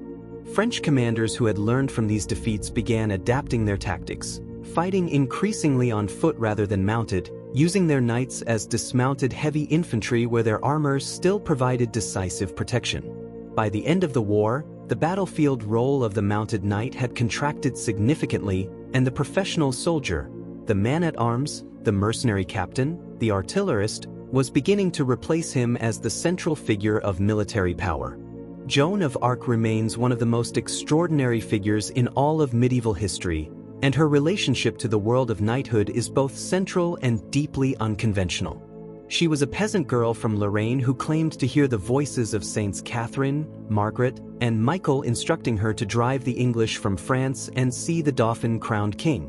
French commanders who had learned from these defeats began adapting their tactics, fighting increasingly on foot rather than mounted, using their knights as dismounted heavy infantry where their armor still provided decisive protection. By the end of the war, the battlefield role of the mounted knight had contracted significantly, and the professional soldier, the man-at-arms, the mercenary captain, the artillerist, was beginning to replace him as the central figure of military power. Joan of Arc remains one of the most extraordinary figures in all of medieval history, and her relationship to the world of knighthood is both central and deeply unconventional. She was a peasant girl from Lorraine who claimed to hear the voices of Saints Catherine, Margaret, and Michael instructing her to drive the English from France and see the Dauphin crowned king.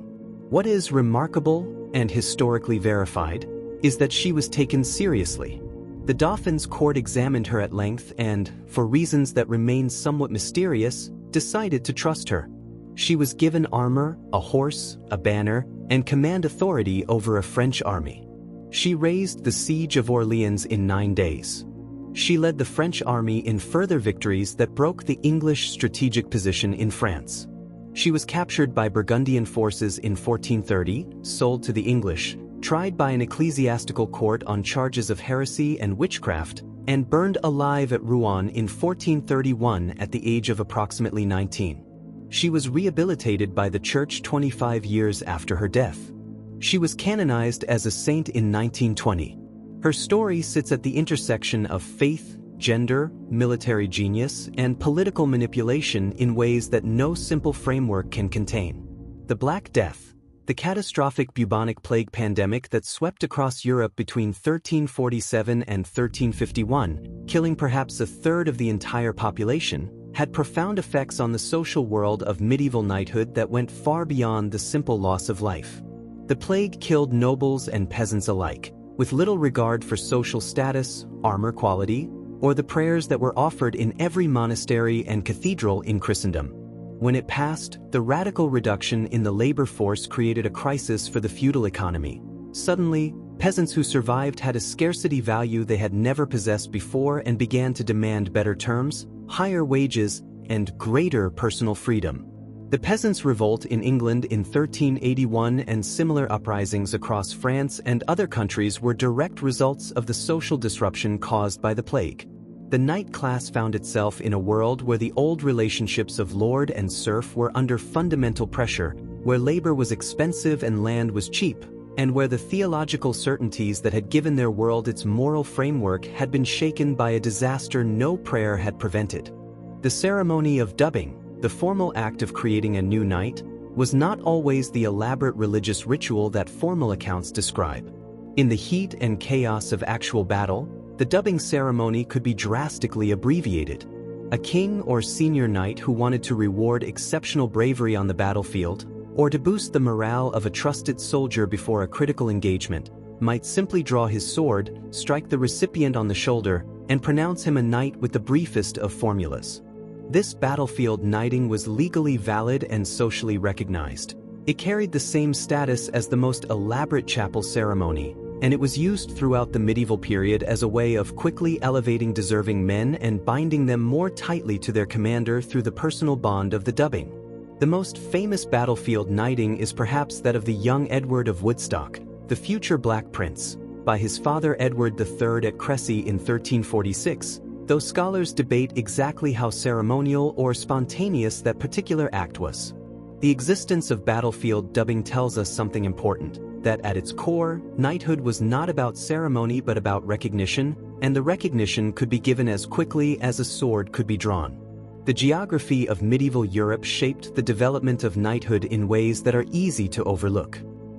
What is remarkable, and historically verified, is that she was taken seriously. The Dauphin's court examined her at length and, for reasons that remain somewhat mysterious, decided to trust her. She was given armor, a horse, a banner, and command authority over a French army. She raised the siege of Orleans in 9 days. She led the French army in further victories that broke the English strategic position in France. She was captured by Burgundian forces in 1430, sold to the English, tried by an ecclesiastical court on charges of heresy and witchcraft, and burned alive at Rouen in 1431 at the age of approximately 19. She was rehabilitated by the Church 25 years after her death. She was canonized as a saint in 1920. Her story sits at the intersection of faith, gender, military genius, and political manipulation in ways that no simple framework can contain. The Black Death, the catastrophic bubonic plague pandemic that swept across Europe between 1347 and 1351, killing perhaps a third of the entire population, had profound effects on the social world of medieval knighthood that went far beyond the simple loss of life. The plague killed nobles and peasants alike, with little regard for social status, armor quality, or the prayers that were offered in every monastery and cathedral in Christendom. When it passed, the radical reduction in the labor force created a crisis for the feudal economy. Suddenly, peasants who survived had a scarcity value they had never possessed before and began to demand better terms, higher wages, and greater personal freedom. The Peasants' Revolt in England in 1381 and similar uprisings across France and other countries were direct results of the social disruption caused by the plague. The knight class found itself in a world where the old relationships of lord and serf were under fundamental pressure, where labor was expensive and land was cheap, and where the theological certainties that had given their world its moral framework had been shaken by a disaster no prayer had prevented. The ceremony of dubbing, the formal act of creating a new knight, was not always the elaborate religious ritual that formal accounts describe. In the heat and chaos of actual battle, the dubbing ceremony could be drastically abbreviated. A king or senior knight who wanted to reward exceptional bravery on the battlefield, or to boost the morale of a trusted soldier before a critical engagement, might simply draw his sword, strike the recipient on the shoulder, and pronounce him a knight with the briefest of formulas. This battlefield knighting was legally valid and socially recognized. It carried the same status as the most elaborate chapel ceremony, and it was used throughout the medieval period as a way of quickly elevating deserving men and binding them more tightly to their commander through the personal bond of the dubbing. The most famous battlefield knighting is perhaps that of the young Edward of Woodstock, the future Black Prince, by his father Edward III at Crecy in 1346, though scholars debate exactly how ceremonial or spontaneous that particular act was. The existence of battlefield dubbing tells us something important, that at its core, knighthood was not about ceremony but about recognition, and the recognition could be given as quickly as a sword could be drawn. The geography of medieval Europe shaped the development of knighthood in ways that are easy to overlook.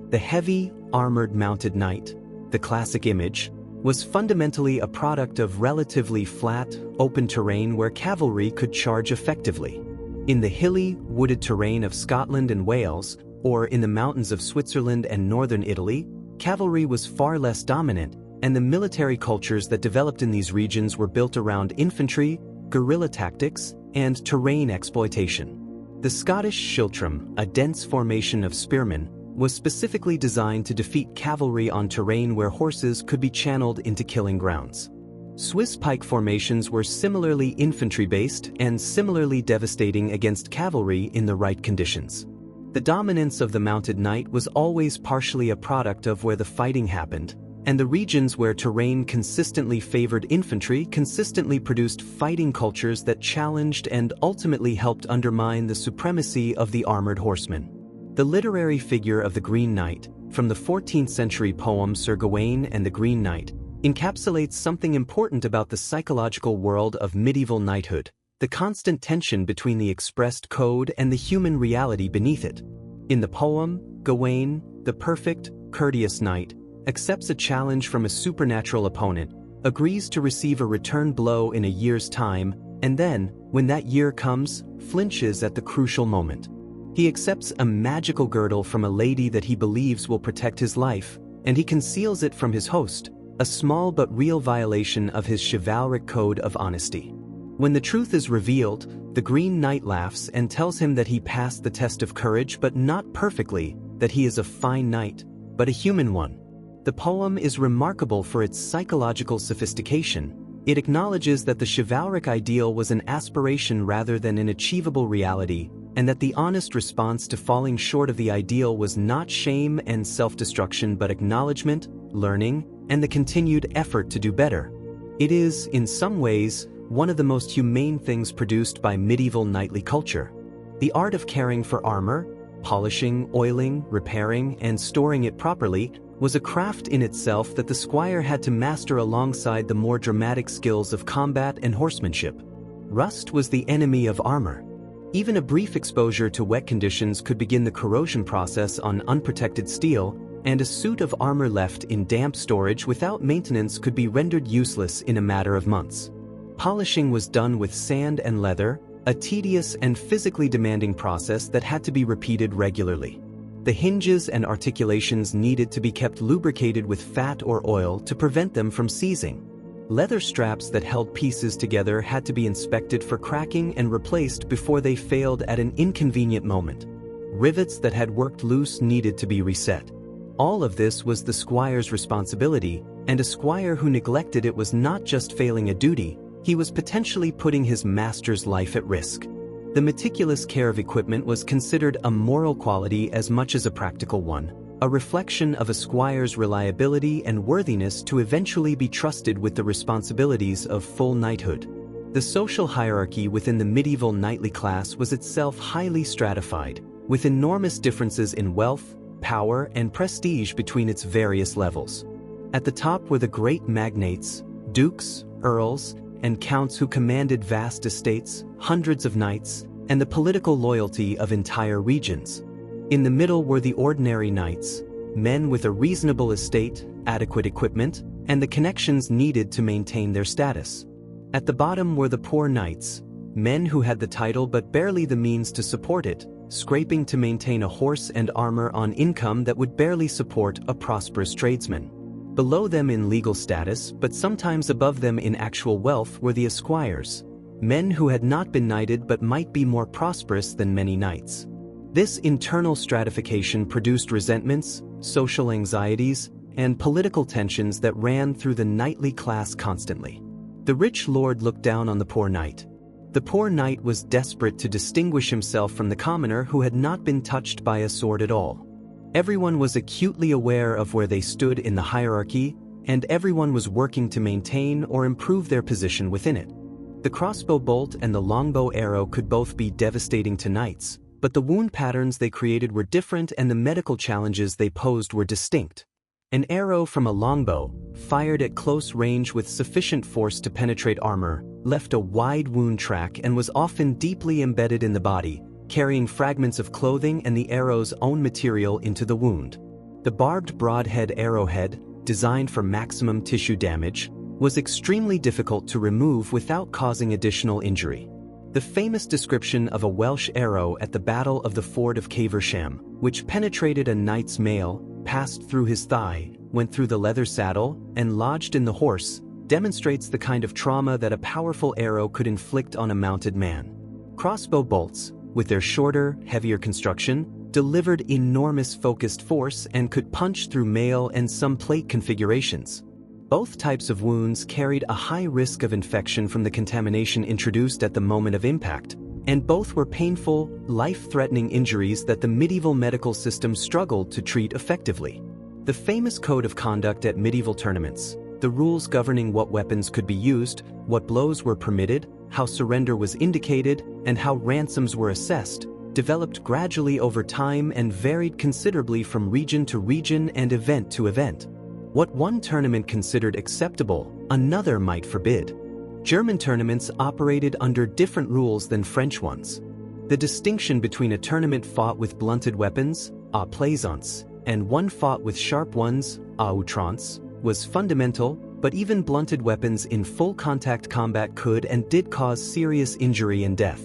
The heavy, armored mounted knight, the classic image, was fundamentally a product of relatively flat, open terrain where cavalry could charge effectively. In the hilly, wooded terrain of Scotland and Wales, or in the mountains of Switzerland and northern Italy, cavalry was far less dominant, and the military cultures that developed in these regions were built around infantry, guerrilla tactics, and terrain exploitation. The Scottish schiltrum, a dense formation of spearmen, was specifically designed to defeat cavalry on terrain where horses could be channeled into killing grounds. Swiss pike formations were similarly infantry-based and similarly devastating against cavalry in the right conditions. The dominance of the mounted knight was always partially a product of where the fighting happened, and the regions where terrain consistently favored infantry consistently produced fighting cultures that challenged and ultimately helped undermine the supremacy of the armored horseman. The literary figure of the Green Knight, from the 14th century poem Sir Gawain and the Green Knight, encapsulates something important about the psychological world of medieval knighthood, the constant tension between the expressed code and the human reality beneath it. In the poem, Gawain, the perfect, courteous knight, accepts a challenge from a supernatural opponent, agrees to receive a return blow in a year's time, and then, when that year comes, flinches at the crucial moment. He accepts a magical girdle from a lady that he believes will protect his life, and he conceals it from his host, a small but real violation of his chivalric code of honesty. When the truth is revealed, the Green Knight laughs and tells him that he passed the test of courage but not perfectly, that he is a fine knight, but a human one. The poem is remarkable for its psychological sophistication. It acknowledges that the chivalric ideal was an aspiration rather than an achievable reality, and that the honest response to falling short of the ideal was not shame and self-destruction but acknowledgement, learning, and the continued effort to do better. It is, in some ways, one of the most humane things produced by medieval knightly culture. The art of caring for armor, polishing, oiling, repairing, and storing it properly was a craft in itself that the squire had to master alongside the more dramatic skills of combat and horsemanship. Rust was the enemy of armor. Even a brief exposure to wet conditions could begin the corrosion process on unprotected steel, and a suit of armor left in damp storage without maintenance could be rendered useless in a matter of months. Polishing was done with sand and leather, a tedious and physically demanding process that had to be repeated regularly. The hinges and articulations needed to be kept lubricated with fat or oil to prevent them from seizing. Leather straps that held pieces together had to be inspected for cracking and replaced before they failed at an inconvenient moment. Rivets that had worked loose needed to be reset. All of this was the squire's responsibility, and a squire who neglected it was not just failing a duty, he was potentially putting his master's life at risk. The meticulous care of equipment was considered a moral quality as much as a practical one, a reflection of a squire's reliability and worthiness to eventually be trusted with the responsibilities of full knighthood. The social hierarchy within the medieval knightly class was itself highly stratified, with enormous differences in wealth, power, and prestige between its various levels. At the top were the great magnates, dukes, earls, and counts who commanded vast estates, hundreds of knights, and the political loyalty of entire regions. In the middle were the ordinary knights, men with a reasonable estate, adequate equipment, and the connections needed to maintain their status. At the bottom were the poor knights, men who had the title but barely the means to support it, scraping to maintain a horse and armor on income that would barely support a prosperous tradesman. Below them in legal status, but sometimes above them in actual wealth, were the esquires, men who had not been knighted but might be more prosperous than many knights. This internal stratification produced resentments, social anxieties, and political tensions that ran through the knightly class constantly. The rich lord looked down on the poor knight. The poor knight was desperate to distinguish himself from the commoner who had not been touched by a sword at all. Everyone was acutely aware of where they stood in the hierarchy, and everyone was working to maintain or improve their position within it. The crossbow bolt and the longbow arrow could both be devastating to knights, but the wound patterns they created were different and the medical challenges they posed were distinct. An arrow from a longbow, fired at close range with sufficient force to penetrate armor, left a wide wound track and was often deeply embedded in the body, carrying fragments of clothing and the arrow's own material into the wound. The barbed broadhead arrowhead, designed for maximum tissue damage, was extremely difficult to remove without causing additional injury. The famous description of a Welsh arrow at the Battle of the Ford of Caversham, which penetrated a knight's mail, passed through his thigh, went through the leather saddle, and lodged in the horse, demonstrates the kind of trauma that a powerful arrow could inflict on a mounted man. Crossbow bolts, with their shorter, heavier construction, delivered enormous focused force and could punch through mail and some plate configurations. Both types of wounds carried a high risk of infection from the contamination introduced at the moment of impact, and both were painful, life-threatening injuries that the medieval medical system struggled to treat effectively. The famous code of conduct at medieval tournaments, the rules governing what weapons could be used, what blows were permitted, how surrender was indicated, and how ransoms were assessed, developed gradually over time and varied considerably from region to region and event to event. What one tournament considered acceptable, another might forbid. German tournaments operated under different rules than French ones. The distinction between a tournament fought with blunted weapons, à plaisance, and one fought with sharp ones, à outrance, was fundamental, but even blunted weapons in full contact combat could and did cause serious injury and death.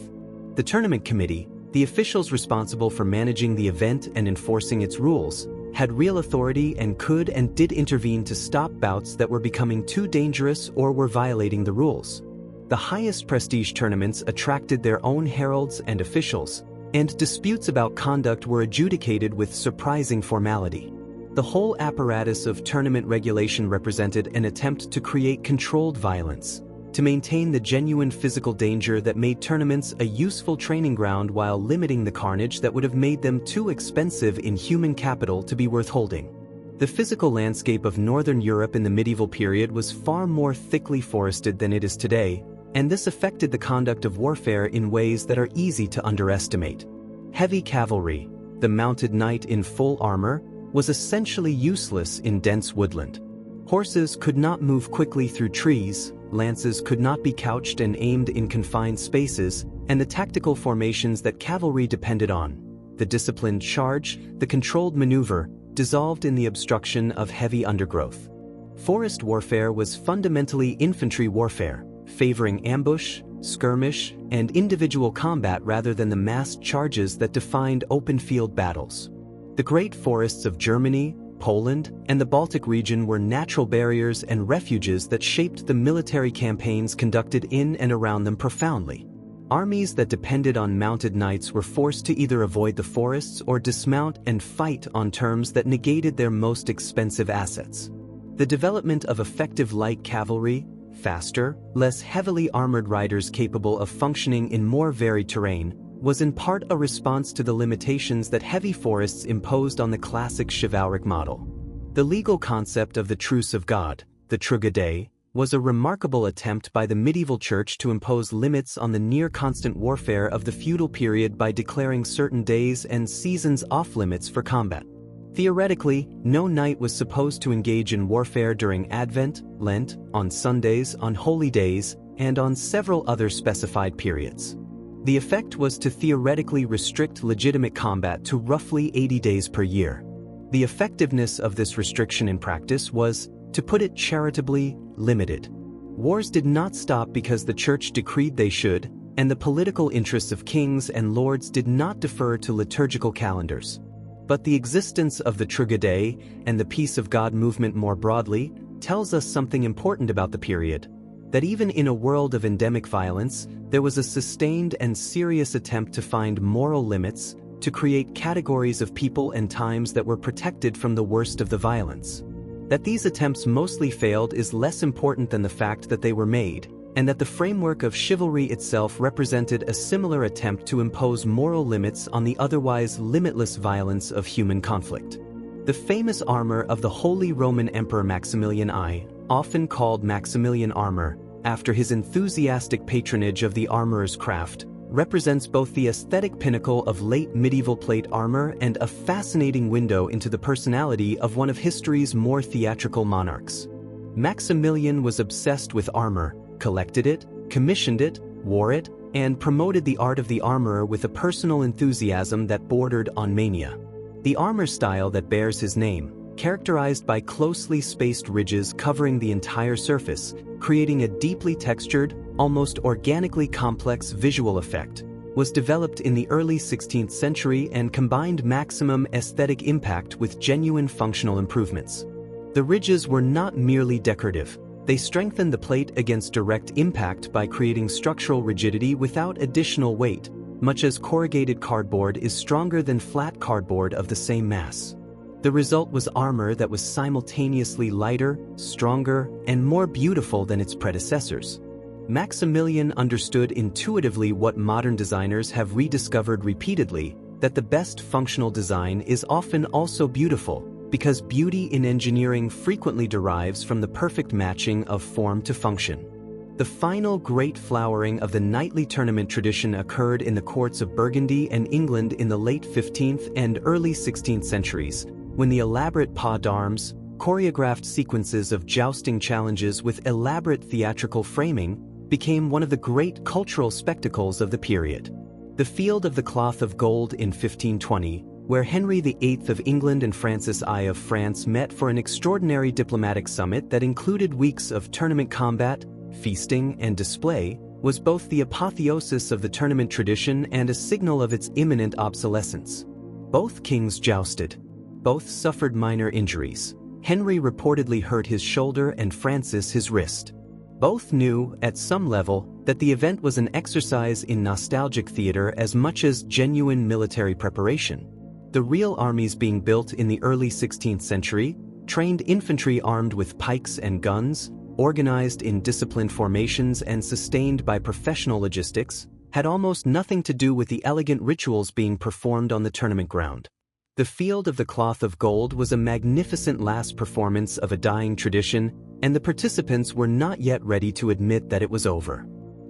The tournament committee, the officials responsible for managing the event and enforcing its rules, had real authority and could and did intervene to stop bouts that were becoming too dangerous or were violating the rules. The highest prestige tournaments attracted their own heralds and officials, and disputes about conduct were adjudicated with surprising formality. The whole apparatus of tournament regulation represented an attempt to create controlled violence, to maintain the genuine physical danger that made tournaments a useful training ground while limiting the carnage that would have made them too expensive in human capital to be worth holding. The physical landscape of Northern Europe in the medieval period was far more thickly forested than it is today, and this affected the conduct of warfare in ways that are easy to underestimate. Heavy cavalry, the mounted knight in full armor, was essentially useless in dense woodland. Horses could not move quickly through trees, lances could not be couched and aimed in confined spaces, and the tactical formations that cavalry depended on, the disciplined charge, the controlled maneuver, dissolved in the obstruction of heavy undergrowth. Forest warfare was fundamentally infantry warfare, favoring ambush, skirmish, and individual combat rather than the massed charges that defined open-field battles. The great forests of Germany, Poland, and the Baltic region were natural barriers and refuges that shaped the military campaigns conducted in and around them profoundly. Armies that depended on mounted knights were forced to either avoid the forests or dismount and fight on terms that negated their most expensive assets. The development of effective light cavalry, faster, less heavily armored riders capable of functioning in more varied terrain, was in part a response to the limitations that heavy forests imposed on the classic chivalric model. The legal concept of the truce of God, the trugade, was a remarkable attempt by the medieval church to impose limits on the near-constant warfare of the feudal period by declaring certain days and seasons off-limits for combat. Theoretically, no knight was supposed to engage in warfare during Advent, Lent, on Sundays, on holy days, and on several other specified periods. The effect was to theoretically restrict legitimate combat to roughly 80 days per year. The effectiveness of this restriction in practice was, to put it charitably, limited. Wars did not stop because the church decreed they should, and the political interests of kings and lords did not defer to liturgical calendars. But the existence of the trugade and the peace of God movement more broadly tells us something important about the period, that even in a world of endemic violence, there was a sustained and serious attempt to find moral limits, to create categories of people and times that were protected from the worst of the violence. That these attempts mostly failed is less important than the fact that they were made, and that the framework of chivalry itself represented a similar attempt to impose moral limits on the otherwise limitless violence of human conflict. The famous armor of the Holy Roman Emperor Maximilian I, often called Maximilian armor, after his enthusiastic patronage of the armorer's craft, represents both the aesthetic pinnacle of late medieval plate armor and a fascinating window into the personality of one of history's more theatrical monarchs. Maximilian was obsessed with armor, collected it, commissioned it, wore it, and promoted the art of the armorer with a personal enthusiasm that bordered on mania. The armor style that bears his name, characterized by closely spaced ridges covering the entire surface, creating a deeply textured, almost organically complex visual effect, was developed in the early 16th century and combined maximum aesthetic impact with genuine functional improvements. The ridges were not merely decorative. They strengthened the plate against direct impact by creating structural rigidity without additional weight, much as corrugated cardboard is stronger than flat cardboard of the same mass. The result was armor that was simultaneously lighter, stronger, and more beautiful than its predecessors. Maximilian understood intuitively what modern designers have rediscovered repeatedly, that the best functional design is often also beautiful, because beauty in engineering frequently derives from the perfect matching of form to function. The final great flowering of the knightly tournament tradition occurred in the courts of Burgundy and England in the late 15th and early 16th centuries, when the elaborate pas d'armes, choreographed sequences of jousting challenges with elaborate theatrical framing, became one of the great cultural spectacles of the period. The Field of the Cloth of Gold in 1520, where Henry VIII of England and Francis I of France met for an extraordinary diplomatic summit that included weeks of tournament combat, feasting, and display, was both the apotheosis of the tournament tradition and a signal of its imminent obsolescence. Both kings jousted. Both suffered minor injuries. Henry reportedly hurt his shoulder and Francis his wrist. Both knew, at some level, that the event was an exercise in nostalgic theater as much as genuine military preparation. The real armies being built in the early 16th century, trained infantry armed with pikes and guns, organized in disciplined formations and sustained by professional logistics, had almost nothing to do with the elegant rituals being performed on the tournament ground. The Field of the Cloth of Gold was a magnificent last performance of a dying tradition, and the participants were not yet ready to admit that it was over.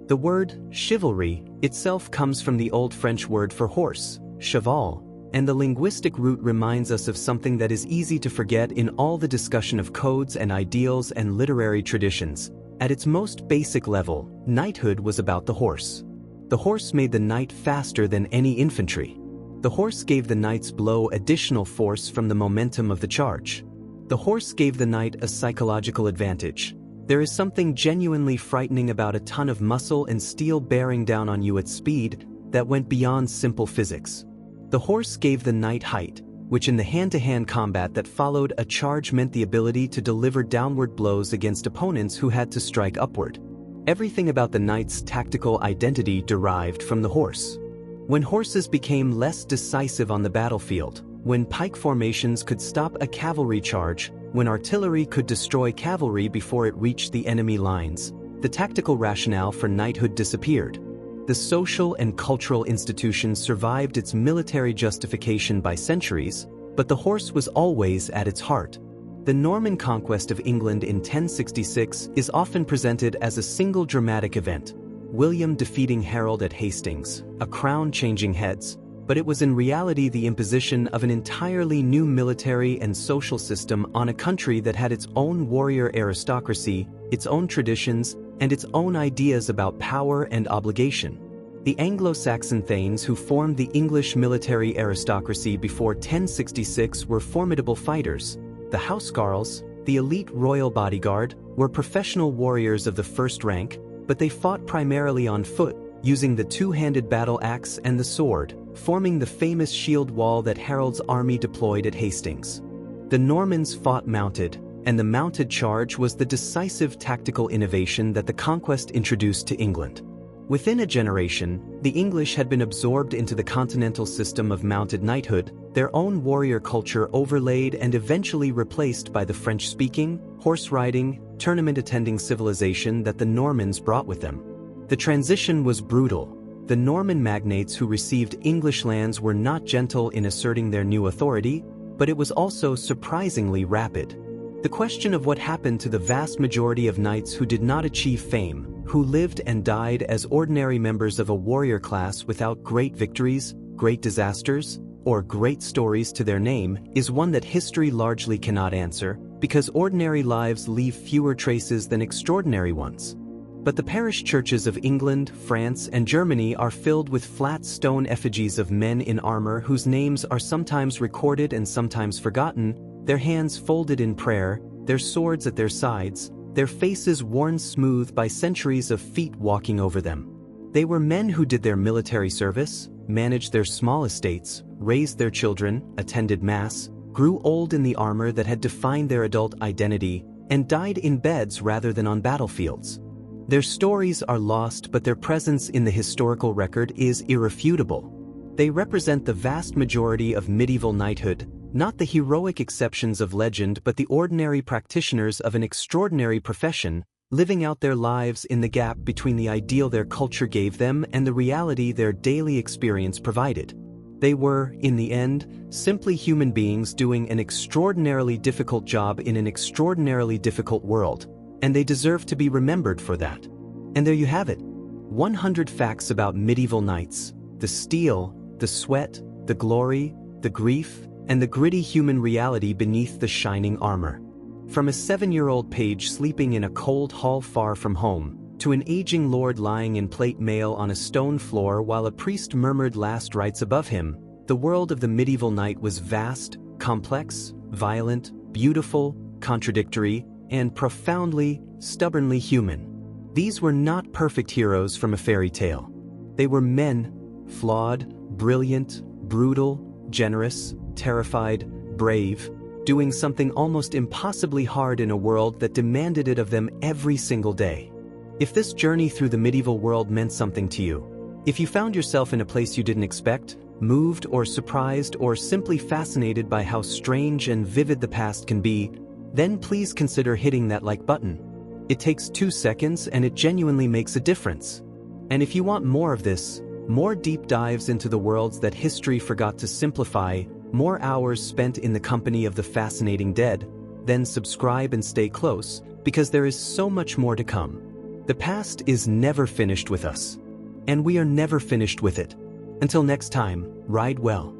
The word chivalry itself comes from the Old French word for horse, cheval, and the linguistic root reminds us of something that is easy to forget in all the discussion of codes and ideals and literary traditions. At its most basic level, knighthood was about the horse. The horse made the knight faster than any infantry. The horse gave the knight's blow additional force from the momentum of the charge. The horse gave the knight a psychological advantage. There is something genuinely frightening about a ton of muscle and steel bearing down on you at speed that went beyond simple physics. The horse gave the knight height, which in the hand-to-hand combat that followed a charge meant the ability to deliver downward blows against opponents who had to strike upward. Everything about the knight's tactical identity derived from the horse. When horses became less decisive on the battlefield, when pike formations could stop a cavalry charge, when artillery could destroy cavalry before it reached the enemy lines, the tactical rationale for knighthood disappeared. The social and cultural institution survived its military justification by centuries, but the horse was always at its heart. The Norman conquest of England in 1066 is often presented as a single dramatic event, William defeating Harold at Hastings, a crown changing heads, but it was in reality the imposition of an entirely new military and social system on a country that had its own warrior aristocracy, its own traditions, and its own ideas about power and obligation. The Anglo-Saxon thanes who formed the English military aristocracy before 1066 were formidable fighters. The housecarls, the elite royal bodyguard, were professional warriors of the first rank, but they fought primarily on foot, using the two-handed battle axe and the sword, forming the famous shield wall that Harold's army deployed at Hastings. The Normans fought mounted, and the mounted charge was the decisive tactical innovation that the conquest introduced to England. Within a generation, the English had been absorbed into the continental system of mounted knighthood, their own warrior culture overlaid and eventually replaced by the French-speaking, horse-riding, tournament-attending civilization that the Normans brought with them. The transition was brutal. The Norman magnates who received English lands were not gentle in asserting their new authority, but it was also surprisingly rapid. The question of what happened to the vast majority of knights who did not achieve fame, who lived and died as ordinary members of a warrior class without great victories, great disasters, or great stories to their name, is one that history largely cannot answer, because ordinary lives leave fewer traces than extraordinary ones. But the parish churches of England, France, and Germany are filled with flat stone effigies of men in armor whose names are sometimes recorded and sometimes forgotten, their hands folded in prayer, their swords at their sides, their faces worn smooth by centuries of feet walking over them. They were men who did their military service, managed their small estates, raised their children, attended mass, grew old in the armor that had defined their adult identity, and died in beds rather than on battlefields. Their stories are lost, but their presence in the historical record is irrefutable. They represent the vast majority of medieval knighthood, not the heroic exceptions of legend but the ordinary practitioners of an extraordinary profession, living out their lives in the gap between the ideal their culture gave them and the reality their daily experience provided. They were, in the end, simply human beings doing an extraordinarily difficult job in an extraordinarily difficult world, and they deserve to be remembered for that. And there you have it. 100 facts about medieval knights, the steel, the sweat, the glory, the grief, and the gritty human reality beneath the shining armor. From a 7-year-old page sleeping in a cold hall far from home, to an aging lord lying in plate mail on a stone floor while a priest murmured last rites above him, the world of the medieval knight was vast, complex, violent, beautiful, contradictory, and profoundly, stubbornly human. These were not perfect heroes from a fairy tale. They were men, flawed, brilliant, brutal, generous, terrified, brave, doing something almost impossibly hard in a world that demanded it of them every single day. If this journey through the medieval world meant something to you, if you found yourself in a place you didn't expect, moved or surprised or simply fascinated by how strange and vivid the past can be, then please consider hitting that like button. It takes 2 seconds and it genuinely makes a difference. And if you want more of this, more deep dives into the worlds that history forgot to simplify, more hours spent in the company of the fascinating dead, then subscribe and stay close, because there is so much more to come. The past is never finished with us, and we are never finished with it. Until next time, ride well.